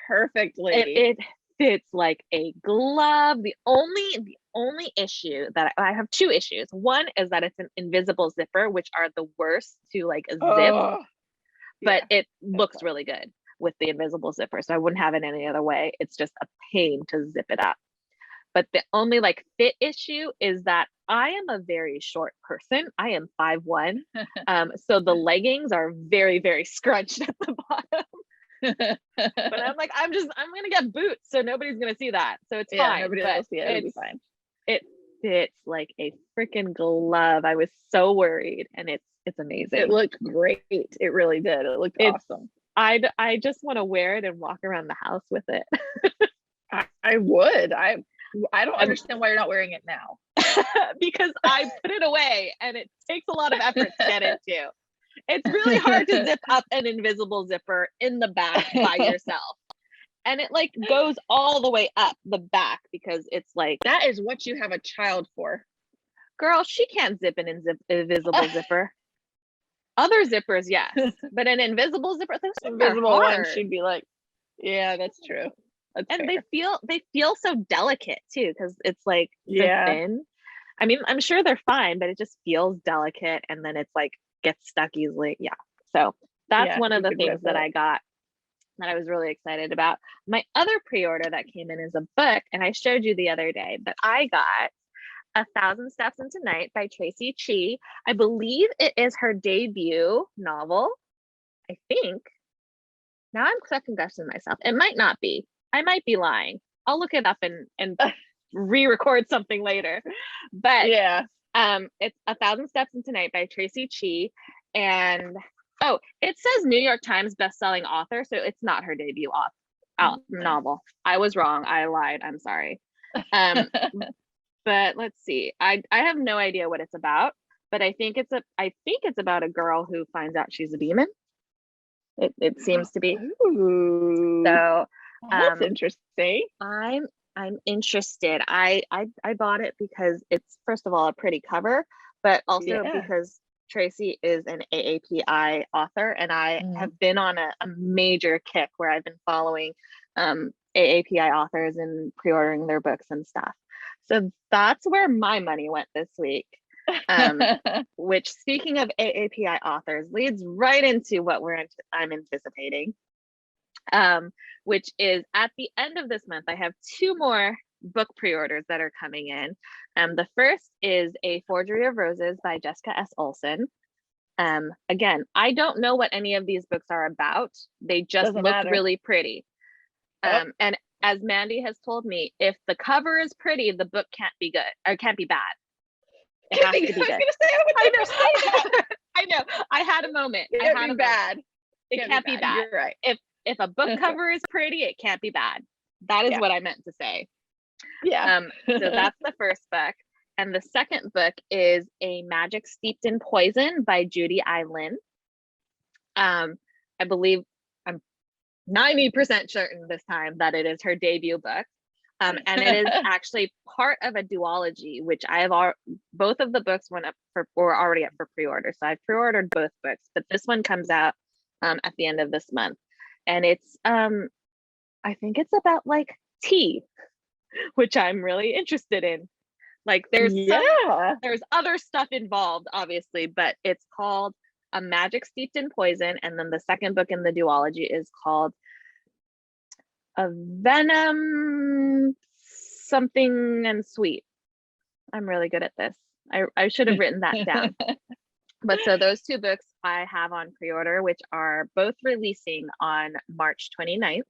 perfectly.
It fits like a glove. The only issue that I have 2 issues. One is that it's an invisible zipper, which are the worst to like zip, but
yeah,
it looks really good with the invisible zipper. So I wouldn't have it any other way. It's just a pain to zip it up. But the only like fit issue is that I am a very short person. I am 5'1". So the leggings are very, very scrunched at the bottom. But I'm like, I'm gonna get boots, so nobody's gonna see that. So it's fine.
Nobody
but
will see it. It'll be fine.
It fits like a freaking glove. I was so worried, and it's amazing.
It looked great. It really did. It looked awesome.
I just want to wear it and walk around the house with it.
I would. I don't understand why you're not wearing it now.
Because I put it away and it takes a lot of effort to get into. It's really hard to zip up an invisible zipper in the back by yourself. And it like goes all the way up the back because it's like,
that is what you have a child for.
Girl, she can't zip an invisible zipper. Other zippers, yes, but an invisible zipper, those invisible one,
she'd be like, yeah, that's true. That's
and
fair.
they feel so delicate too, because it's like so thin. I mean, I'm sure they're fine, but it just feels delicate, and then it's like gets stuck easily. Yeah. So that's one of the things that I got that I was really excited about. My other pre-order that came in is a book, and I showed you the other day, but I got 1,000 Steps Into Night by Tracy Chee. I believe it is her debut novel. I think. Now I'm second guessing myself. It might not be. I might be lying. I'll look it up and re-record something later. But
Yeah.
it's A Thousand Steps Into Night by Tracy Chee. And oh, it says New York Times bestselling author, so it's not her debut novel. I was wrong. I lied. I'm sorry. But let's see. I have no idea what it's about, but I think it's about a girl who finds out she's a demon. It seems to be.
Ooh,
So
that's interesting.
I'm interested. I bought it because it's, first of all, a pretty cover, but also because Tracy is an AAPI author, and I have been on a major kick where I've been following AAPI authors and pre-ordering their books and stuff. So that's where my money went this week. Which, speaking of AAPI authors, leads right into what I'm anticipating. Which is at the end of this month, I have 2 more book pre-orders that are coming in. The first is A Forgery of Roses by Jessica S. Olson. Again, I don't know what any of these books are about. They just look really pretty. And as Mandy has told me, if the cover is pretty, the book can't be good or can't be bad. It has to be good. I know. I had a moment.
It can't be bad.
It can't be bad.
You're right.
If a book cover is pretty, it can't be bad. That is what I meant to say.
Yeah.
So that's the first book. And the second book is A Magic Steeped in Poison by Judy I. Lin. I believe, I'm 90% certain this time that it is her debut book. And it is actually part of a duology, which I have both of the books were already up for pre-order. So I've pre-ordered both books, but this one comes out at the end of this month. And it's I think it's about like tea, which I'm really interested in. Like there's other stuff involved, obviously, but it's called A Magic Steeped in Poison. And then the second book in the duology is called A Venom Something and Sweet. I'm really good at this. I should have written that down. But so those 2 books I have on pre-order, which are both releasing on March 29th.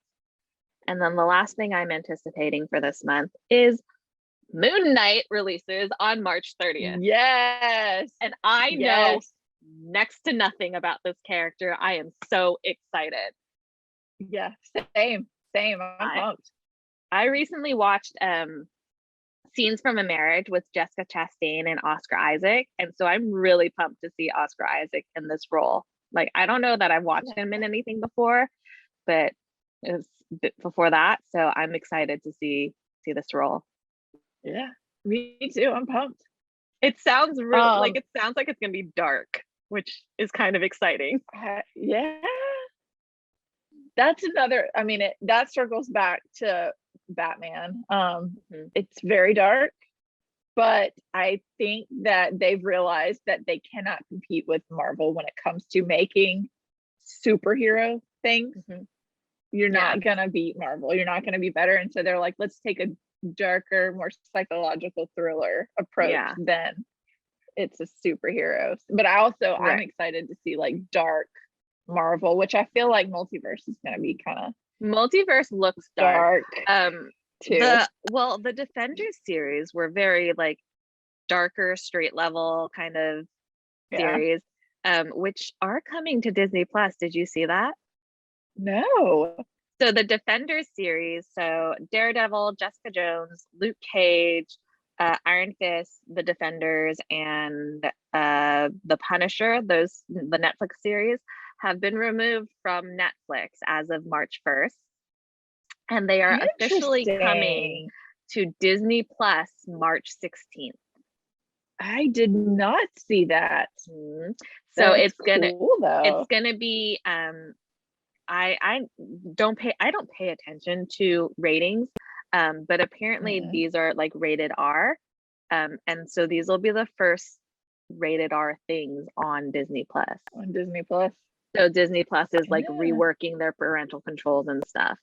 And then the last thing I'm anticipating for this month is Moon Knight releases on March 30th.
Yes.
And I know next to nothing about this character. I am so excited.
Yeah, same. I'm pumped.
I recently watched Scenes from a Marriage with Jessica Chastain and Oscar Isaac. And so I'm really pumped to see Oscar Isaac in this role. Like, I don't know that I've watched him in anything before, but it was before that. So I'm excited to see this role.
Yeah, me too. I'm pumped.
It sounds like it's gonna be dark, which is kind of exciting.
Yeah. That's another, I mean, that circles back to Batman. It's very dark, but I think that they've realized that they cannot compete with Marvel when it comes to making superhero things. You're not gonna beat Marvel. You're not gonna be better. And so they're like, let's take a darker, more psychological thriller approach than it's a superhero. But I'm excited to see like dark Marvel, which I feel like multiverse is gonna be kind of
multiverse looks dark.
Too.
The Defenders series were very like darker, straight level kind of series, which are coming to Disney Plus. Did you see that?
No.
So the Defenders series, so Daredevil, Jessica Jones, Luke Cage, Iron Fist, the Defenders, and the Punisher, the Netflix series, have been removed from Netflix as of March 1st. And they are officially coming to Disney Plus March 16th.
I did not see that.
So it's gonna be I don't pay attention to ratings, but apparently these are like rated R, and so these will be the first rated R things on Disney Plus. So Disney Plus is like reworking their parental controls and stuff.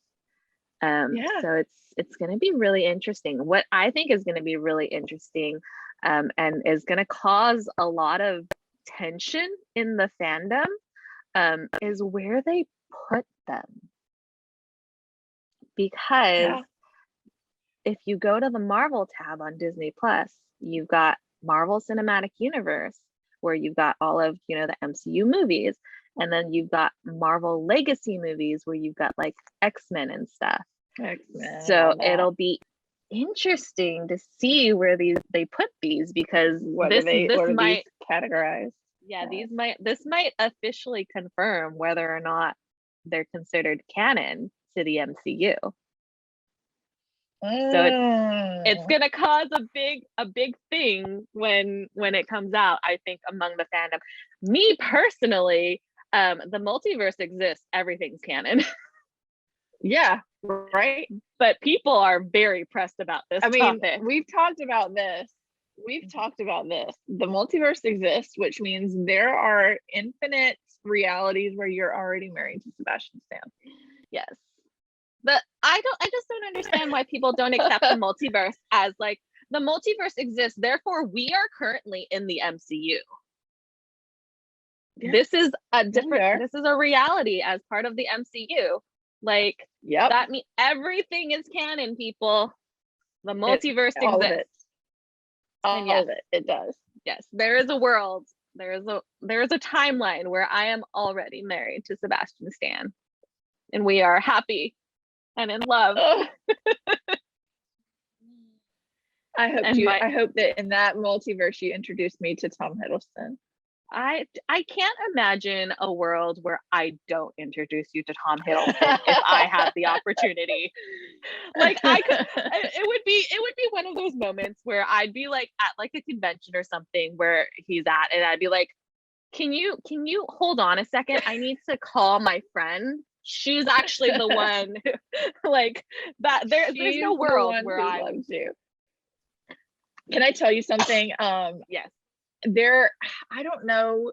So it's going to be really interesting. What I think is going to be really interesting, and is going to cause a lot of tension in the fandom, is where they put them. Because if you go to the Marvel tab on Disney Plus, you've got Marvel Cinematic Universe, where you've got all of, you know, the MCU movies, and then you've got Marvel Legacy movies where you've got like X-Men and stuff.
X-Men,
so it'll be interesting to see where they put these, because
what
this
might categorize.
This might officially confirm whether or not they're considered canon to the MCU. So it's gonna cause a big thing when it comes out, I think, among the fandom. Me personally, the multiverse exists, everything's canon.
Yeah, right.
But people are very pressed about this topic.
We've talked about this. The multiverse exists, which means there are infinite realities where you're already married to Sebastian Stan.
Yes. But I just don't understand why people don't accept the multiverse as like, the multiverse exists, therefore we are currently in the MCU. Yeah. This is a reality as part of the MCU. Like, that means everything is canon, people. The multiverse exists.
All of it. It does.
Yes, there is a world. There is a timeline where I am already married to Sebastian Stan, and we are happy and in love.
I hope that in that multiverse you introduced me to Tom Hiddleston.
I can't imagine a world where I don't introduce you to Tom Hiddleston if I have the opportunity. Like, it would be one of those moments where I'd be like at like a convention or something where he's at, and I'd be like, can you hold on a second? I need to call my friend. She's actually the one like that. There's no world where I
loves you. Can I tell you something?
Yes.
I don't know.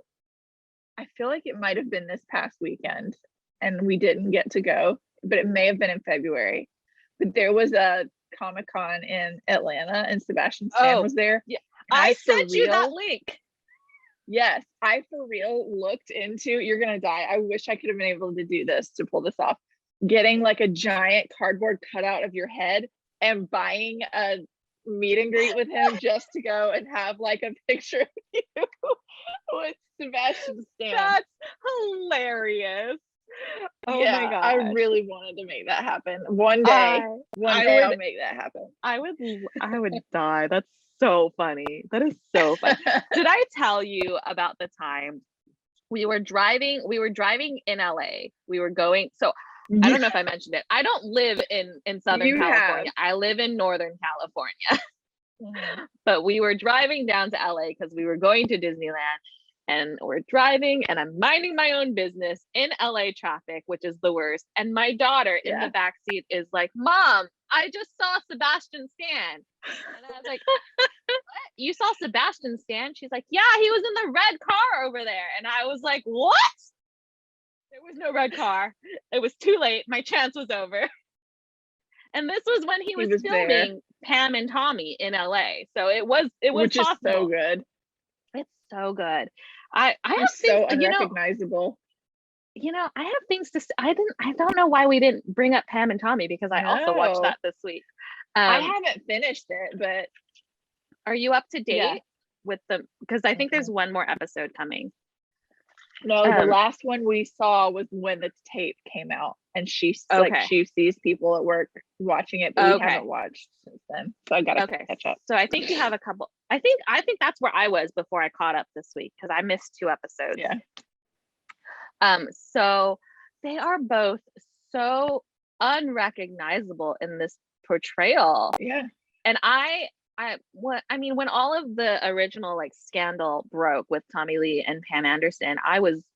I feel like it might have been this past weekend and we didn't get to go, but it may have been in February. But there was a Comic-Con in Atlanta and Sebastian Stan was there.
Yeah. I sent you that link.
Yes, I for real looked into, you're gonna die. I wish I could have been able to do this, to pull this off. Getting like a giant cardboard cutout of your head and buying a meet and greet with him just to go and have like a picture of you with Sebastian Stan.
That's hilarious. Oh
yeah,
my god,
I really wanted to make that happen one day. I'll make that happen.
I would die. That's so funny. That is so funny. Did I tell you about the time we were driving in LA? We were going, so I don't know if I mentioned it. I don't live in Southern California. I live in Northern California. But we were driving down to LA because we were going to Disneyland, and we're driving and I'm minding my own business in LA traffic, which is the worst. And my daughter in the backseat is like, Mom, I just saw Sebastian Stan. And I was like, what? You saw Sebastian Stan? She's like, yeah, he was in the red car over there. And I was like, what? There was no red car. It was too late. My chance was over. And this was when he was filming there. Pam and Tommy in LA. So it was
which
possible.
Is so good.
It's so good. I have
so unrecognizable.
I have things to say. I don't know why we didn't bring up Pam and Tommy, because I also watched that this week.
I haven't finished it, but
are you up to date with them? Because I think there's one more episode coming.
No, the last one we saw was when the tape came out, and she sees people at work watching it, but we haven't watched since then. So I gotta catch up.
So I think you have a couple. I think that's where I was before I caught up this week, because I missed 2 episodes.
Yeah.
So they are both so unrecognizable in this portrayal.
Yeah.
And when all of the original like scandal broke with Tommy Lee and Pam Anderson,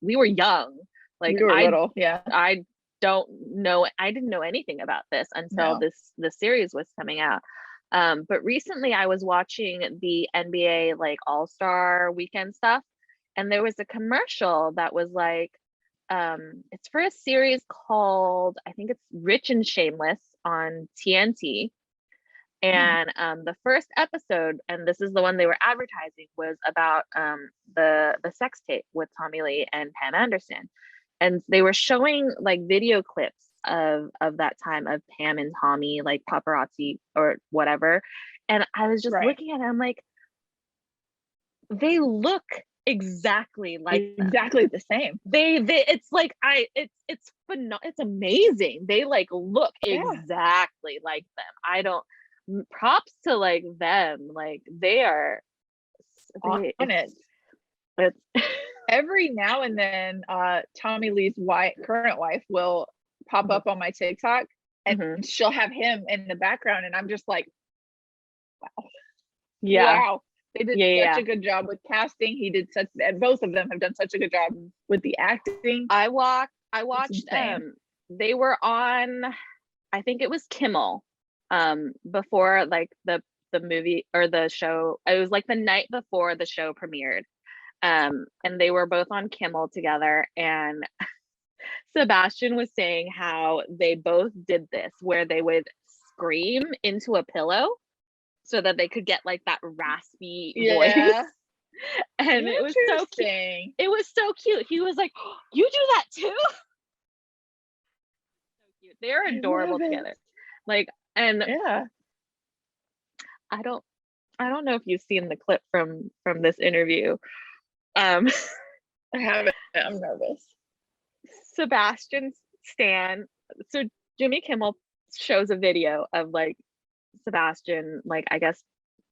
we were young. Like,
we were little. Yeah.
I didn't know anything about this until the series was coming out. But recently I was watching the NBA like All-Star weekend stuff, and there was a commercial that was like, it's for a series called, I think it's Rich and Shameless on TNT. And the first episode, and this is the one they were advertising, was about the sex tape with Tommy Lee and Pam Anderson. and they were showing like video clips of that time of Pam and Tommy, like paparazzi or whatever. And I was just looking at it, I'm like, they look exactly like
exactly the same.
They it's like it's it's amazing. They like look exactly like them. I don't props to like them. Like they are
On it.
It's
every now and then Tommy Lee's current wife will pop up on my TikTok and she'll have him in the background and I'm just like, wow. Wow. They did such a good job with casting. He did such, and both of them have done such a good job with the acting.
I watched they were on, I think it was Kimmel before like the movie or the show. It was like the night before the show premiered. And they were both on Kimmel together, and Sebastian was saying how they both did this where they would scream into a pillow so that they could get like that raspy voice. And it was so cute. It was so cute. He was like, oh, you do that too? So cute. They're adorable together. Like, and I don't know if you've seen the clip from this interview. I
haven't. I'm nervous.
Sebastian Stan. So Jimmy Kimmel shows a video of like Sebastian, like I guess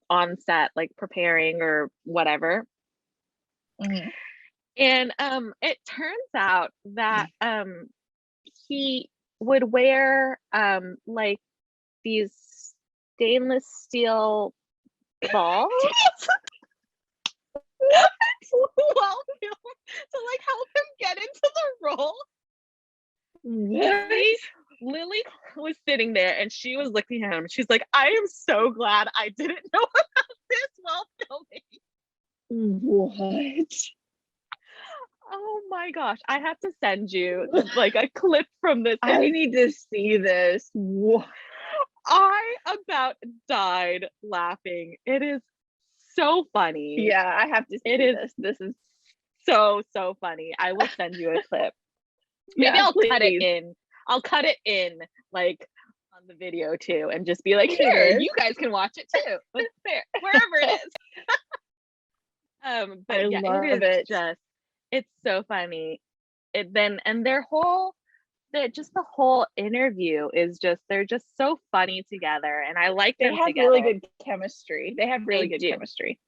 on set, like preparing or whatever. And it turns out that he would wear like these stainless steel balls to like help him get into the role. Lily was sitting there and she was looking at him. She's like, I am so glad I didn't know about this while filming.
What?
Oh my gosh. I have to send you like a clip from this.
I need to see this. What?
I about died laughing. It is so funny.
Yeah, I have to see this. This is
so funny. I will send you a clip. Maybe I'll cut it in. I'll cut it in like on the video too and just be like, here, you guys can watch it too. It's there, wherever it is. But
I love it.
It's so funny. Their whole the whole interview is just, they're just so funny together, and I like them together.
They have really good chemistry. They have really good chemistry.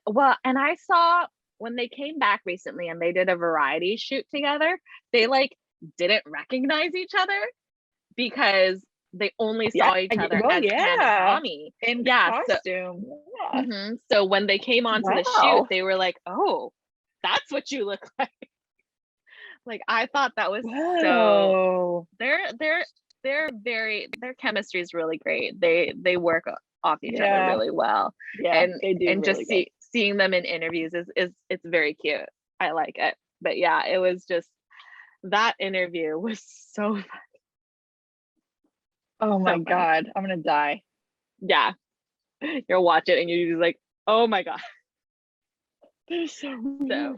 Well, and I saw when they came back recently and they did a variety shoot together, they like didn't recognize each other because they only saw each other as Pam and Tommy
in costume.
So when they came onto the shoot, they were like, oh, that's what you look like. Like, I thought that was so their chemistry is really great. They work off each other really well. And
they do.
And really just seeing them in interviews is it's very cute. I like it. But yeah, it was just, that interview was so funny.
Oh my God, I'm gonna die.
Yeah, you'll watch it and you're just like, oh my God,
they're so weird.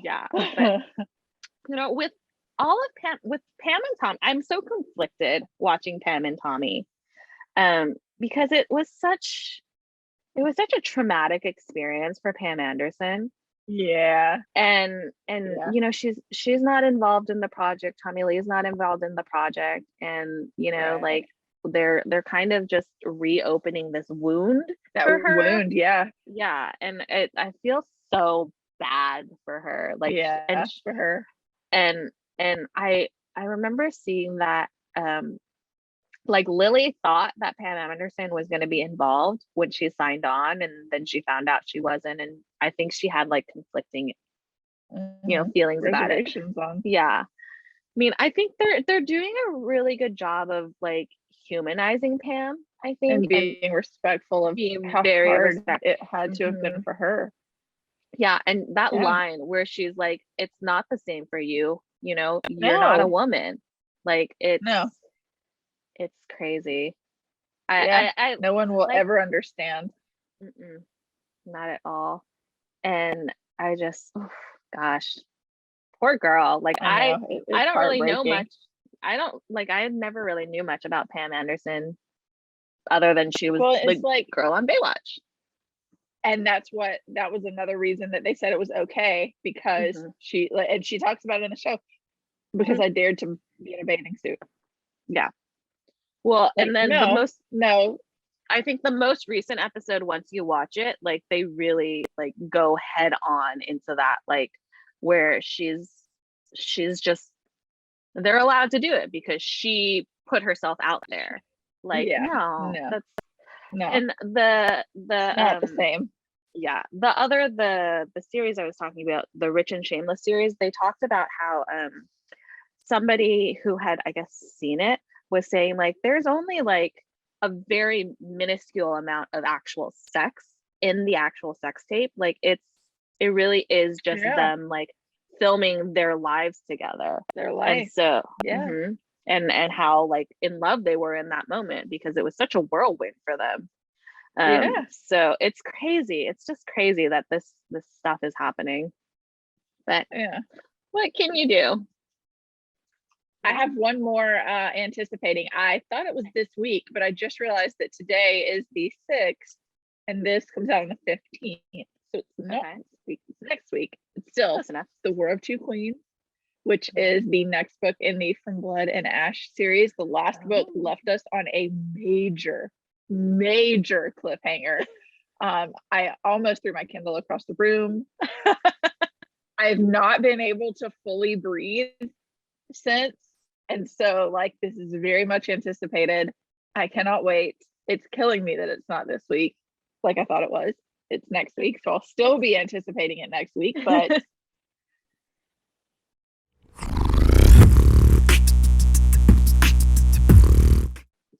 Yeah. But, you know, with all of Pam and Tom, I'm so conflicted watching Pam and Tommy, because it was such a traumatic experience for Pam Anderson.
Yeah.
And you know, she's not involved in the project. Tommy Lee is not involved in the project, and you know, like they're kind of just reopening this wound for her.
Yeah,
and I feel so bad for her, like, and
for her.
And I remember seeing that like Lily thought that Pam Anderson was going to be involved when she signed on, and then she found out she wasn't, and I think she had like conflicting you know, feelings about it. Yeah, I mean, I think they're doing a really good job of like humanizing Pam, I think,
and being respectful of how hard it had to have been for her.
Yeah, and that line where she's like, it's not the same for you, you know, you're not a woman. Like, it's crazy. I
no one will ever understand.
Not at all. And I just, gosh, Poor girl. Like
I
I
know,
I
it's
don't really know
heartbreaking.
much. I don't like I never really knew much about Pam Anderson other than she was
Well,
the
it's like,
girl on Baywatch.
and that was another reason that they said it was okay, because
Hmm.
and she talks about it in the show, because I dared to be in a bathing suit.
Yeah. Well,
Like,
and then
no, no,
I think the most recent episode, once you watch it, like they really like go head on into that, like where she's just they're allowed to do it because she put herself out there. Like,
yeah,
no,
no,
that's
no,
and the
it's not the same.
yeah, the series I was talking about, the Rich and Shameless series, they talked about how somebody who had, I guess, seen it was saying like there's only like a very minuscule amount of actual sex in the actual sex tape. Like it really is just
Yeah,
them like filming their lives together.
their
And
life.
so
Yeah,
and how like in love they were in that moment because it was such a whirlwind for them.
yeah,
So it's crazy. It's just crazy that this stuff is happening. But
yeah.
what can you do?
I have one more anticipating. I thought it was this week, but I just realized that today is the 6th and this comes out on the 15th. So it's not
Okay.
this week, it's next week. It's still
Close enough.
The War of Two Queens, which is the next book in the From Blood and Ash series. The last book left us on a major, major cliffhanger. I almost threw my Kindle across the room. I have not been able to fully breathe since. And so, like, this is very much anticipated. I cannot wait. It's killing me that it's not this week, like I thought it was. It's next week. So I'll still be anticipating it next week, but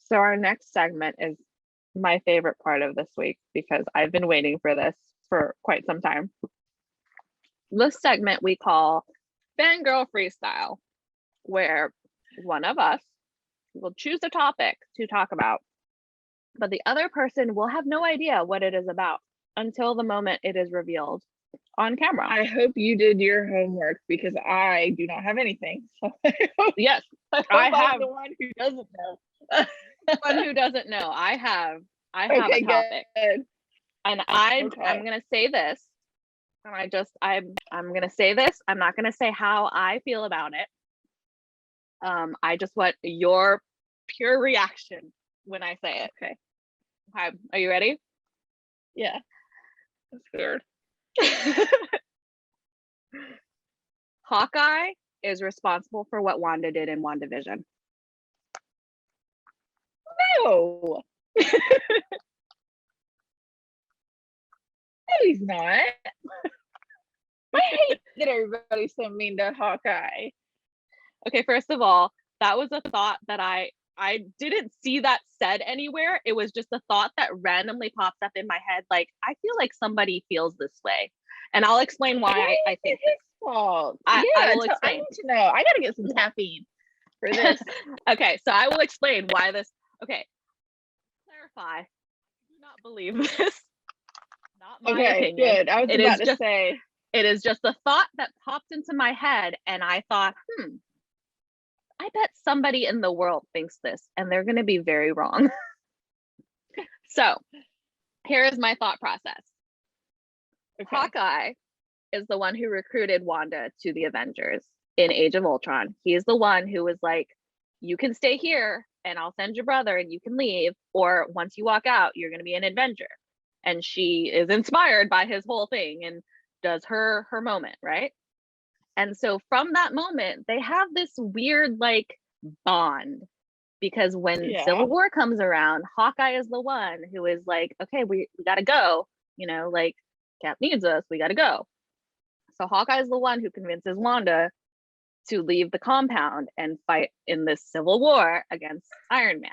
So our next segment is my favorite part of this week because I've been waiting for this for quite some time. This segment we call Fangirl Freestyle, where one of us will choose a topic to talk about, but the other person will have no idea what it is about until the moment it is revealed on camera.
I hope you did your homework, because I do not have anything. So I hope,
Yes,
I have the one who doesn't know.
one who doesn't know. I have
Okay,
a topic.
good.
And I'm
Okay.
gonna say this, and I'm gonna say this. I'm not gonna say how I feel about it. I just want your pure reaction when I say it.
Okay.
Okay, are you ready?
Yeah. I'm scared.
Hawkeye is responsible for what Wanda did in WandaVision.
No. No, he's not. I hate that everybody's so mean to Hawkeye.
Okay, first of all, that was a thought that I didn't see that said anywhere. It was just a thought that randomly popped up in my head. Like, I feel like somebody feels this way. And I'll explain why I think
it's his fault.
I will
I
explain.
need to know. I gotta get some caffeine for this.
Okay, so I will explain why this. Okay, clarify. I do not believe this. Not my opinion.
Good. I was
It
about
is
to
just
say.
it is just a thought that popped into my head, and I thought, I bet somebody in the world thinks this, and they're going to be very wrong. So, here is my thought process.
Okay.
Hawkeye is the one who recruited Wanda to the Avengers in Age of Ultron. He is the one who was like, you can stay here and I'll send your brother and you can leave, or once you walk out, you're going to be an Avenger. And she is inspired by his whole thing and does her moment, right? And so from that moment, they have this weird like bond, because when Civil War comes around, Hawkeye is the one who is like, okay, we got to go, like Cap needs us, we got to go. So Hawkeye is the one who convinces Wanda to leave the compound and fight in this civil war against Iron Man.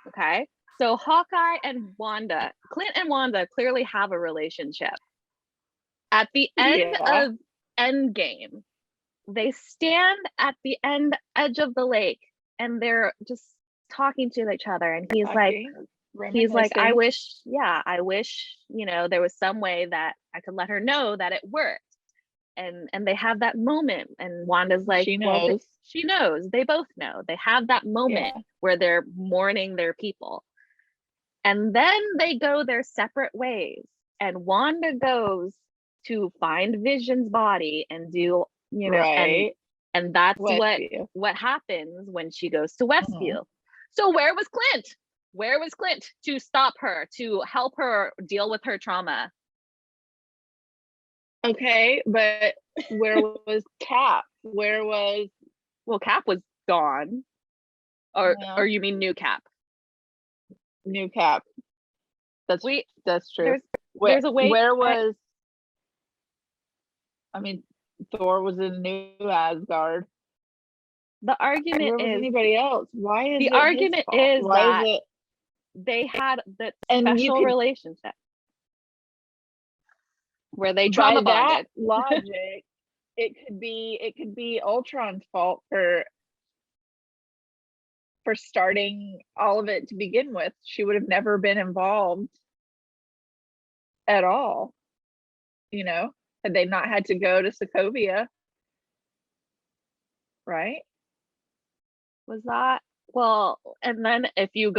Okay. So Hawkeye and Wanda, Clint and Wanda clearly have a relationship. At the end of Endgame, they stand at the edge of the lake and they're just talking to each other. And he's like, I wish, there was some way that I could let her know that it worked. and they have that moment, and Wanda's like,
She
well,
knows.
she knows, they both know, they have that moment
Yeah.
where they're mourning their people, and then they go their separate ways, and Wanda goes to find Vision's body and do, you know,
Right.
and that's
Westview.
what happens when she goes to
Mhm.
Westview. So where was Clint? Where was Clint to stop her, to help her deal with her trauma?
Okay, but where was Cap? Where was
Well, Cap was gone. Or
Yeah.
or you mean new Cap?
new Cap? That's true.
There's a way.
Where was I mean, Thor was in New Asgard.
The argument
Where was
is
anybody else? Why is
the
it
argument
his fault?
is
Why
that
is it
they had that
And you
special
could-
relationship where they
by
trauma
that
bonded.
logic, it could be Ultron's fault for starting all of it to begin with. She would have never been involved at all, you know, had they not had to go to Sokovia, right?
Was that well? And then if you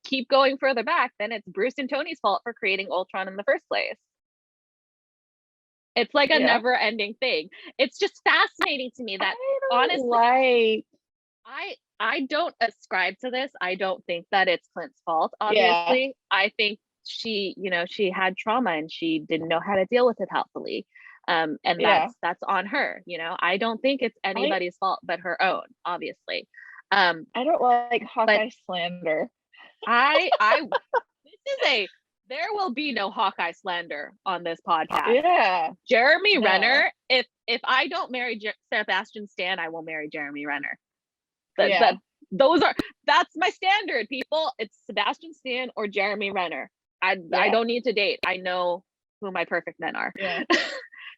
keep going further back, then it's Bruce and Tony's fault for creating Ultron in the first place. It's like a
Yeah.
never-ending thing. It's just fascinating to me that honestly,
like
I don't ascribe to this. I don't think that it's Clint's fault,
Yeah.
obviously. I think she had trauma and she didn't know how to deal with it healthily. And
Yeah.
that's on her, I don't think it's anybody's fault but her own, obviously.
I don't like Hawkeye slander.
There will be no Hawkeye slander on this podcast.
Yeah.
Jeremy
No.
Renner, if I don't marry Sebastian Stan, I will marry Jeremy Renner.
Yeah.
That's my standard, people. It's Sebastian Stan or Jeremy Renner. I
Yeah.
don't need to date. I know who my perfect men are.
Yeah.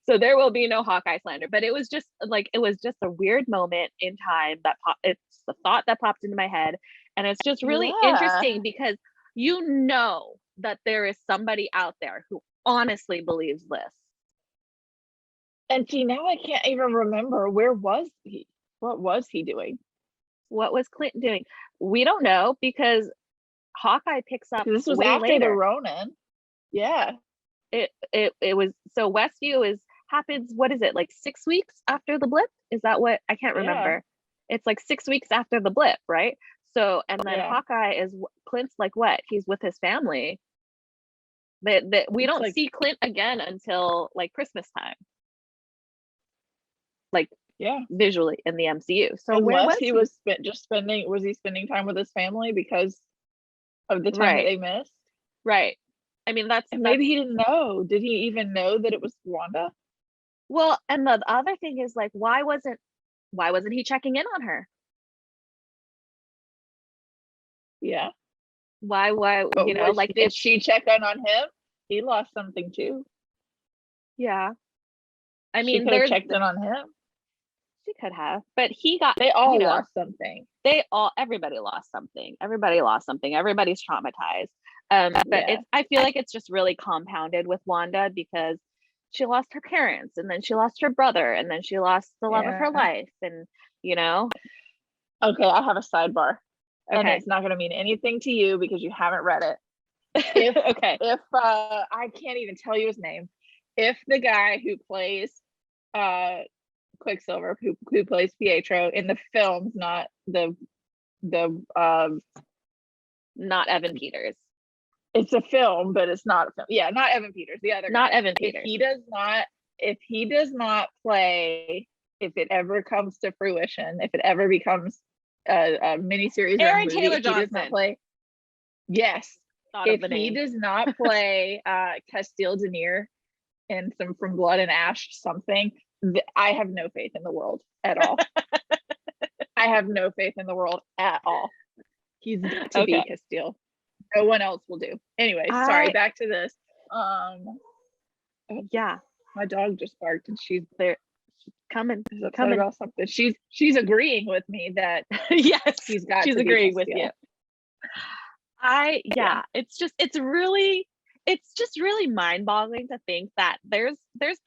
So there will be no Hawkeye slander. But it was just a weird moment in time it's the thought that popped into my head. And it's just really
Yeah.
interesting because you know that there is somebody out there who honestly believes this.
And see, now I can't even remember, where was he? What was he doing?
What was Clint doing? We don't know, because Hawkeye picks up
This was
way
after
later.
the Ronin. Yeah.
It was, so Westview happens, what is it, like 6 weeks after the blip? Is that what? I can't remember. It's like 6 weeks after the blip, right? So, and then
Yeah.
Hawkeye Clint's like what? He's with his family. That we
It's
don't
like-
see Clint again until like Christmas time. Like
Yeah.
visually in the MCU. So where
Unless
was
he was was he spending time with his family because of the time that they missed?
Right. I mean,
And maybe he didn't know. Did he even know that it was Wanda?
well, and the other thing is, like, why wasn't he checking in on her?
Yeah.
Why,
But
like,
did she check in on him? He lost something too.
yeah. I
She
mean,
could have checked in on him.
she could have, but he got,
They all lost something.
everybody lost something. Everybody lost something. Everybody's traumatized. But
Yeah.
I feel like it's just really compounded with Wanda because she lost her parents, and then she lost her brother, and then she lost the love of her
Yeah.
life, and
Okay, I have a sidebar. And
okay.
it's not going to mean anything to you because you haven't read it.
Okay.
If I can't even tell you his name. If the guy who plays Quicksilver, who plays Pietro in the films, not the
Not Evan Peters.
it's a film, but it's not a film. Yeah, not Evan Peters, the other
Not
guy.
Evan Peters.
If he does not play, if it ever comes to fruition, if it ever becomes a miniseries or a
Aaron
movie,
Taylor
if he does
Johnson.
not play, yes.
Thought of
If
the
he
name.
does not play Castile Denier in some From Blood and Ash something, I have no faith in the world at all. I have no faith in the world at all. He's got to be Castile. No one else will do. Anyway, sorry, back to this.
Yeah,
my dog just barked and she's
coming.
about something. She's agreeing with me that
yes,
she's got
she's
to
agreeing
be
with
Castile.
you. It's really it's just really mind-boggling to think that there's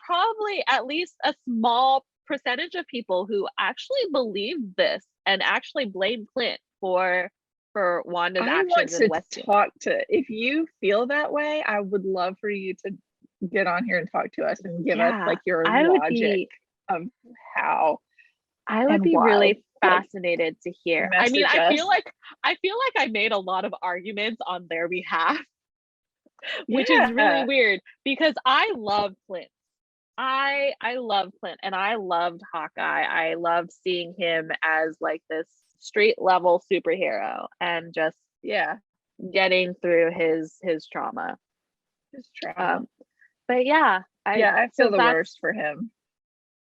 probably at least a small percentage of people who actually believe this and actually blame Clint for Wanda's
I want
actions in
to
Westview.
talk to, if you feel that way, I would love for you to get on here and talk to us and give us
Yeah,
like your
I would
logic of how
I would
and
be
why.
really
Like,
fascinated to hear. I mean,
message
I feel
us.
like I made a lot of arguments on their behalf, which is really
Yeah.
weird because I love Clint. I love Clint and I loved Hawkeye. I loved seeing him as like this street level superhero and just
Yeah.
getting through his trauma.
His trauma.
But yeah,
I feel the worst for him,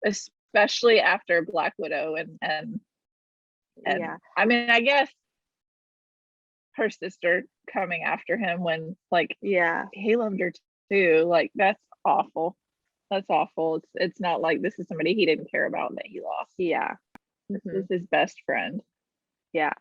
especially after Black Widow and
yeah.
I mean, I guess her sister coming after him when like
Yeah.
he loved her too. Like that's awful. That's awful. It's not like this is somebody he didn't care about that he lost.
Yeah.
This is his best friend.
Yeah.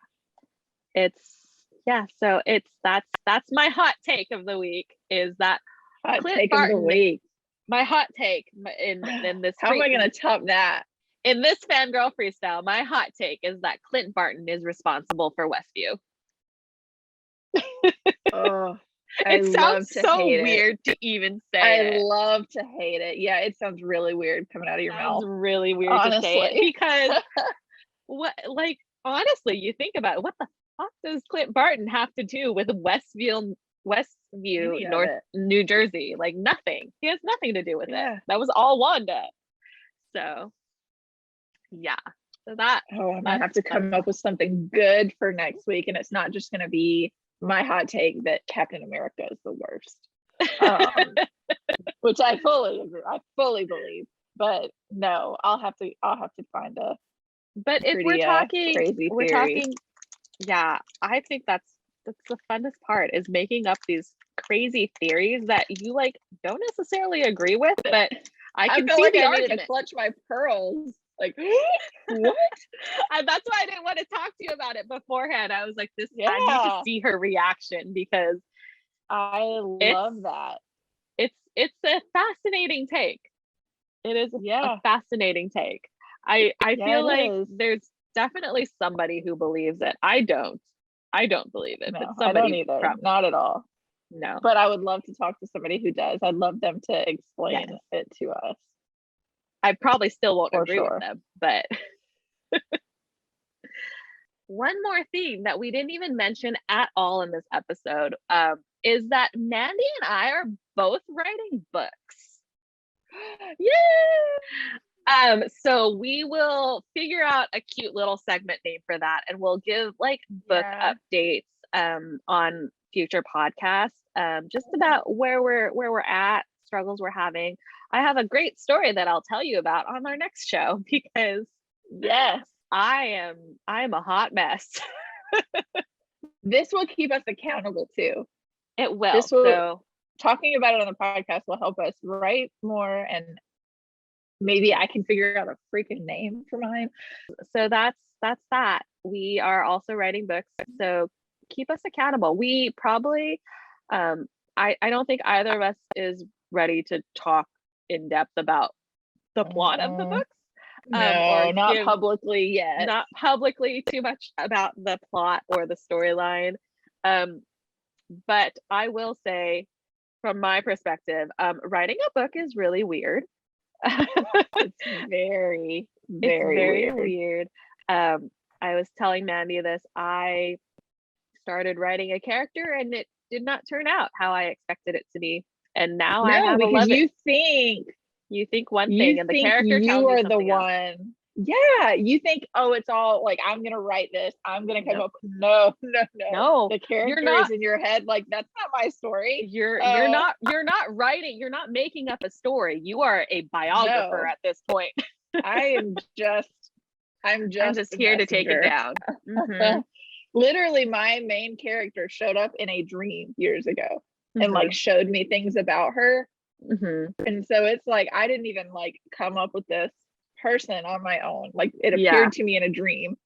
So that's my hot take of the week is that
Hot
Clint
take
Barton,
of the week.
my hot take in this
How am I gonna top that?
In this fangirl freestyle, my hot take is that Clint Barton is responsible for Westview.
Oh,
it sounds so weird to even say
I
it.
love to hate it. Yeah, it sounds really weird coming out of your mouth.
It's really weird to say it because what, like, honestly, you think about it, what the fuck does Clint Barton have to do with Westview, North New Jersey? Like nothing. He has nothing to do with it. That was all Wanda. So yeah. So that
I'm gonna have to come up with something good for next week, and it's not just gonna be my hot take that Captain America is the worst. Which I fully agree. I fully believe. But no, I'll have to find a
but if we're talking yeah, I think that's the funnest part is making up these crazy theories that you like don't necessarily agree with, but I can see
like
the
I
argument.
needed to clutch my pearls. Like what?
And that's why I didn't want to talk to you about it beforehand. I was like, I need to see her reaction because
I love that.
It's a fascinating take. It is a fascinating take. I feel like there's definitely somebody who believes it. I don't believe it.
No,
but somebody
I don't either. Not at all.
No.
But I would love to talk to somebody who does. I'd love them to explain it to us.
I probably still won't agree with them, but one more thing that we didn't even mention at all in this episode is that Mandy and I are both writing books.
Yeah.
So we will figure out a cute little segment name for that, and we'll give like book updates on future podcasts, just about where we're at, struggles we're having. I have a great story that I'll tell you about on our next show because I am a hot mess.
This will keep us accountable too.
It will.
Talking about it on the podcast will help us write more, and maybe I can figure out a freaking name for mine.
So that's that. We are also writing books, so keep us accountable. We probably I don't think either of us is ready to talk in depth about the plot of the books.
No, not publicly yet.
Not publicly too much about the plot or the storyline. But I will say, from my perspective, writing a book is really weird.
It's very, very
weird. I was telling Mandy this. I started writing a character and it did not turn out how I expected it to be. And now I have 11. You think one thing and the character tells you something else.
Yeah, you think, oh, it's all like I'm gonna write this. I'm gonna come up. No. The character is in your head. Like that's not my story.
You're not writing. You're not making up a story. You are a biographer at this point.
I'm just
here to take it down. Mm-hmm.
Literally, my main character showed up in a dream years ago and like showed me things about her. And so it's like I didn't even like come up with this person on my own. Like it appeared to me in a dream,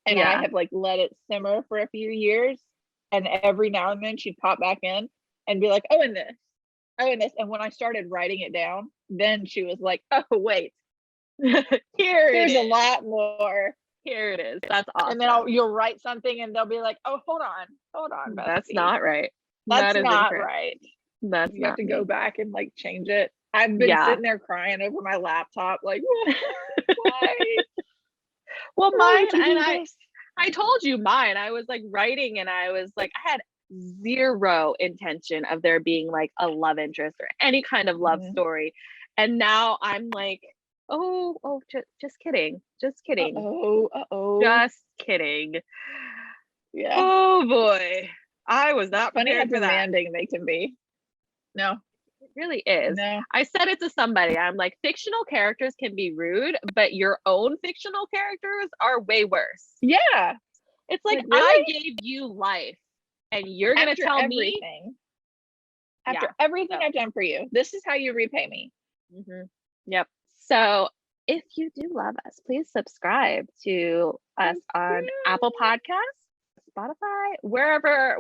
and I have like let it simmer for a few years, and every now and then she'd pop back in and be like, oh, and this, Oh, and when I started writing it down, then she was like, "Oh, wait,
Here it
there's a
is.
lot more."
Here it is. That's awesome.
And then you'll write something, and they'll be like, "Oh, hold on,
That's
bestie.
not right.
That's
That is
not
incorrect.
right."
That's
You have
not
to
me.
go back and like change it. I've been
Yeah.
sitting there crying over my laptop, like, why?
Well,
Why
mine,
would you
and
do this?
I told you mine. I was like writing, and I was like, I had zero intention of there being like a love interest or any kind of love story. And now I'm like, oh, just kidding. Just kidding.
Uh-oh.
Just kidding.
Yeah.
Oh boy. I was not
Funny how
prepared for that.
demanding they can be. No.
It really is.
No.
I said it to somebody. I'm like, fictional characters can be rude, but your own fictional characters are way worse.
Yeah.
It's like,
really?
I gave you life, and you're gonna tell me
after everything I've done for you, this is how you repay me.
Yep. So if you do love us, please subscribe to us on Apple Podcasts, Spotify, wherever.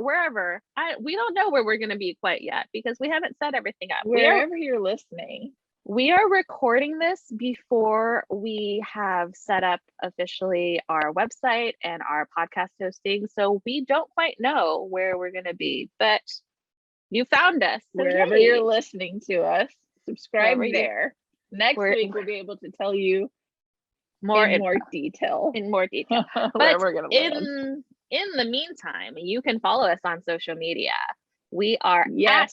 We don't know where we're going to be quite yet because we haven't set everything up.
Wherever you're listening.
We are recording this before we have set up officially our website and our podcast hosting. So we don't quite know where we're going to be, but you found us. So
wherever you're listening to us, subscribe there. Next week we'll be able to tell you in more detail.
But we're gonna in the meantime, you can follow us on social media. We are
we have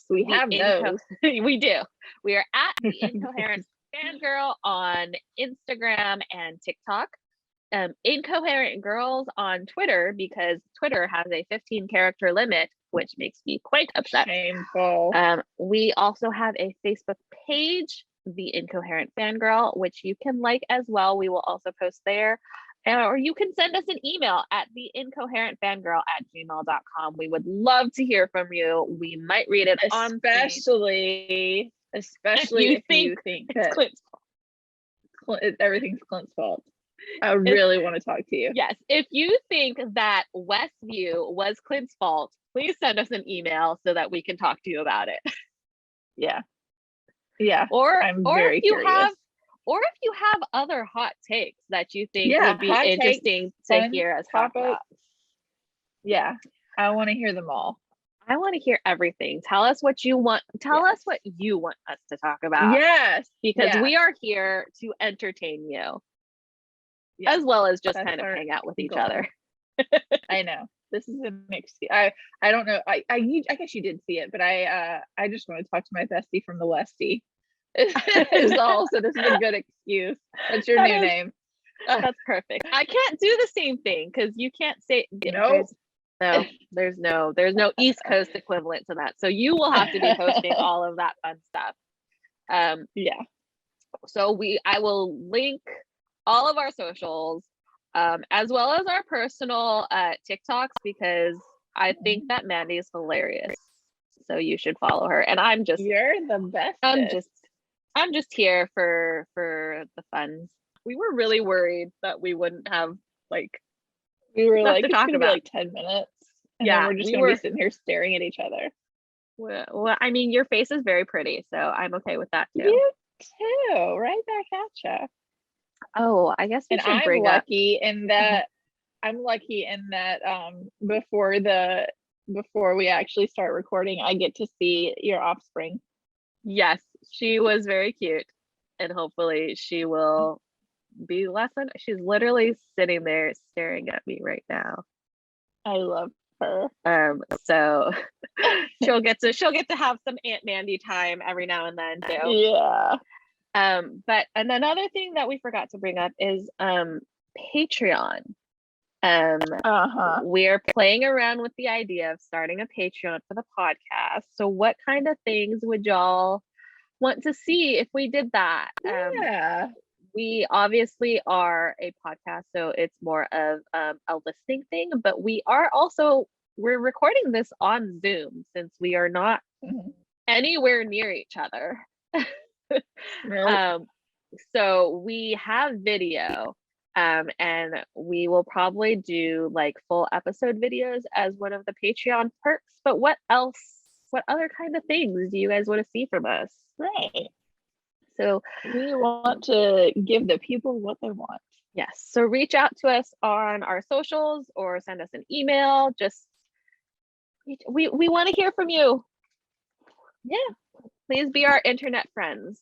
those.
We do. We are at the Incoherent Fangirl on Instagram and TikTok. Incoherent Girls on Twitter, because Twitter has a 15 character limit, which makes me quite upset.
Shameful.
We also have a Facebook page, The Incoherent Fangirl, which you can like as well. We will also post there. Or you can send us an email at theincoherentfangirl@gmail.com. We would love to hear from you. We might read it
especially if you think that everything's Clint's fault. I really want to talk to you.
Yes. If you think that Westview was Clint's fault, please send us an email so that we can talk to you about it.
Yeah.
Or if you have other hot takes that you think would be interesting to hear us talk about.
Yeah. I want to hear them all.
I want to hear everything. Tell us what you want. Tell us what you want us to talk about.
Yes.
Because we are here to entertain you. Yes. As well as just kind of hang out with each other.
I know. This is an excuse. I don't know. I guess you did see it, but I just want to talk to my bestie from the Westie. Is all. So this is a good excuse. That's your new name.
That's perfect. I can't do the same thing because you can't say there's no East Coast equivalent to that. So you will have to be hosting all of that fun stuff. So I will link all of our socials, as well as our personal TikToks, because I think that Mandy is hilarious. So you should follow her. And you're the best. I'm just here for the fun. We were really worried that we wouldn't have we were like, it's gonna be like 10 minutes. And then we're just gonna be sitting here staring at each other. Well, I mean, your face is very pretty, so I'm okay with that too.
You too, right back at you.
Oh, I guess
I'm lucky in that before we actually start recording, I get to see your offspring.
Yes, she was very cute, and hopefully she will be less than. She's literally sitting there staring at me right now.
I love her.
So she'll get to have some Aunt Mandy time every now and then too.
Yeah.
But another thing that we forgot to bring up is Patreon. We're playing around with the idea of starting a Patreon for the podcast. So what kind of things would y'all want to see if we did that? We obviously are a podcast, so it's more of a listening thing, but we're recording this on Zoom since we are not anywhere near each other. So we have video, and we will probably do full episode videos as one of the Patreon perks. But what else what other kind of things do you guys want to see from us?
Right.
So
We want to give the people what they want.
yes, so reach out to us on our socials or send us an email. Just we want to hear from you.
Yeah.
Please be our internet friends.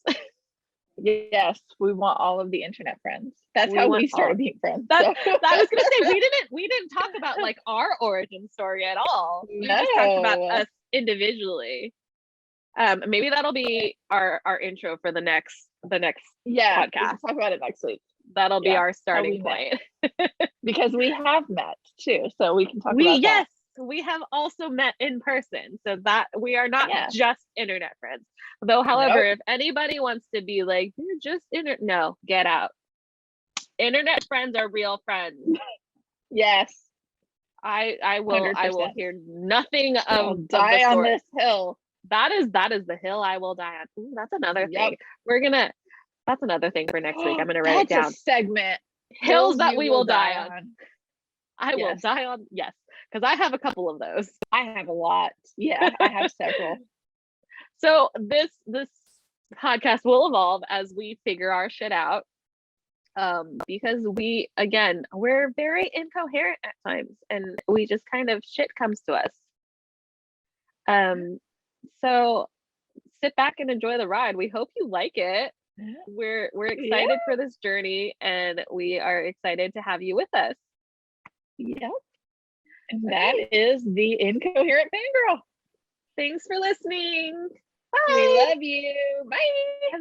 Yes, we want all of the internet friends. That's how we started being friends.
I was gonna say we didn't talk about like our origin story at all. We just talked about us individually. Maybe that'll be our intro for the next
yeah
podcast.
we'll talk about it next week.
That'll be our starting point.
Because we have met too, so we can talk about
yes,
that.
we have also met in person, so that we are not
Yeah.
just internet friends. Though, however, if anybody wants to be like, you're just no, get out. Internet friends are real friends.
Yes.
I will
100%.
hear nothing of
die
of
on this hill.
That is the hill I will die on. Ooh, that's another thing. That's another thing for next week. I'm gonna write it down.
A segment.
Hills that we will die on. I will
Yes.
die on, yes, because I have a couple of those.
I have a lot. Yeah, I have several.
So this podcast will evolve as we figure our shit out. Because we're very incoherent at times, and we just kind of shit comes to us. So sit back and enjoy the ride. We hope you like it. We're excited for this journey, and we are excited to have you with us.
Yep. And that is the Incoherent Fangirl.
Thanks for listening.
Bye. We love you. Bye.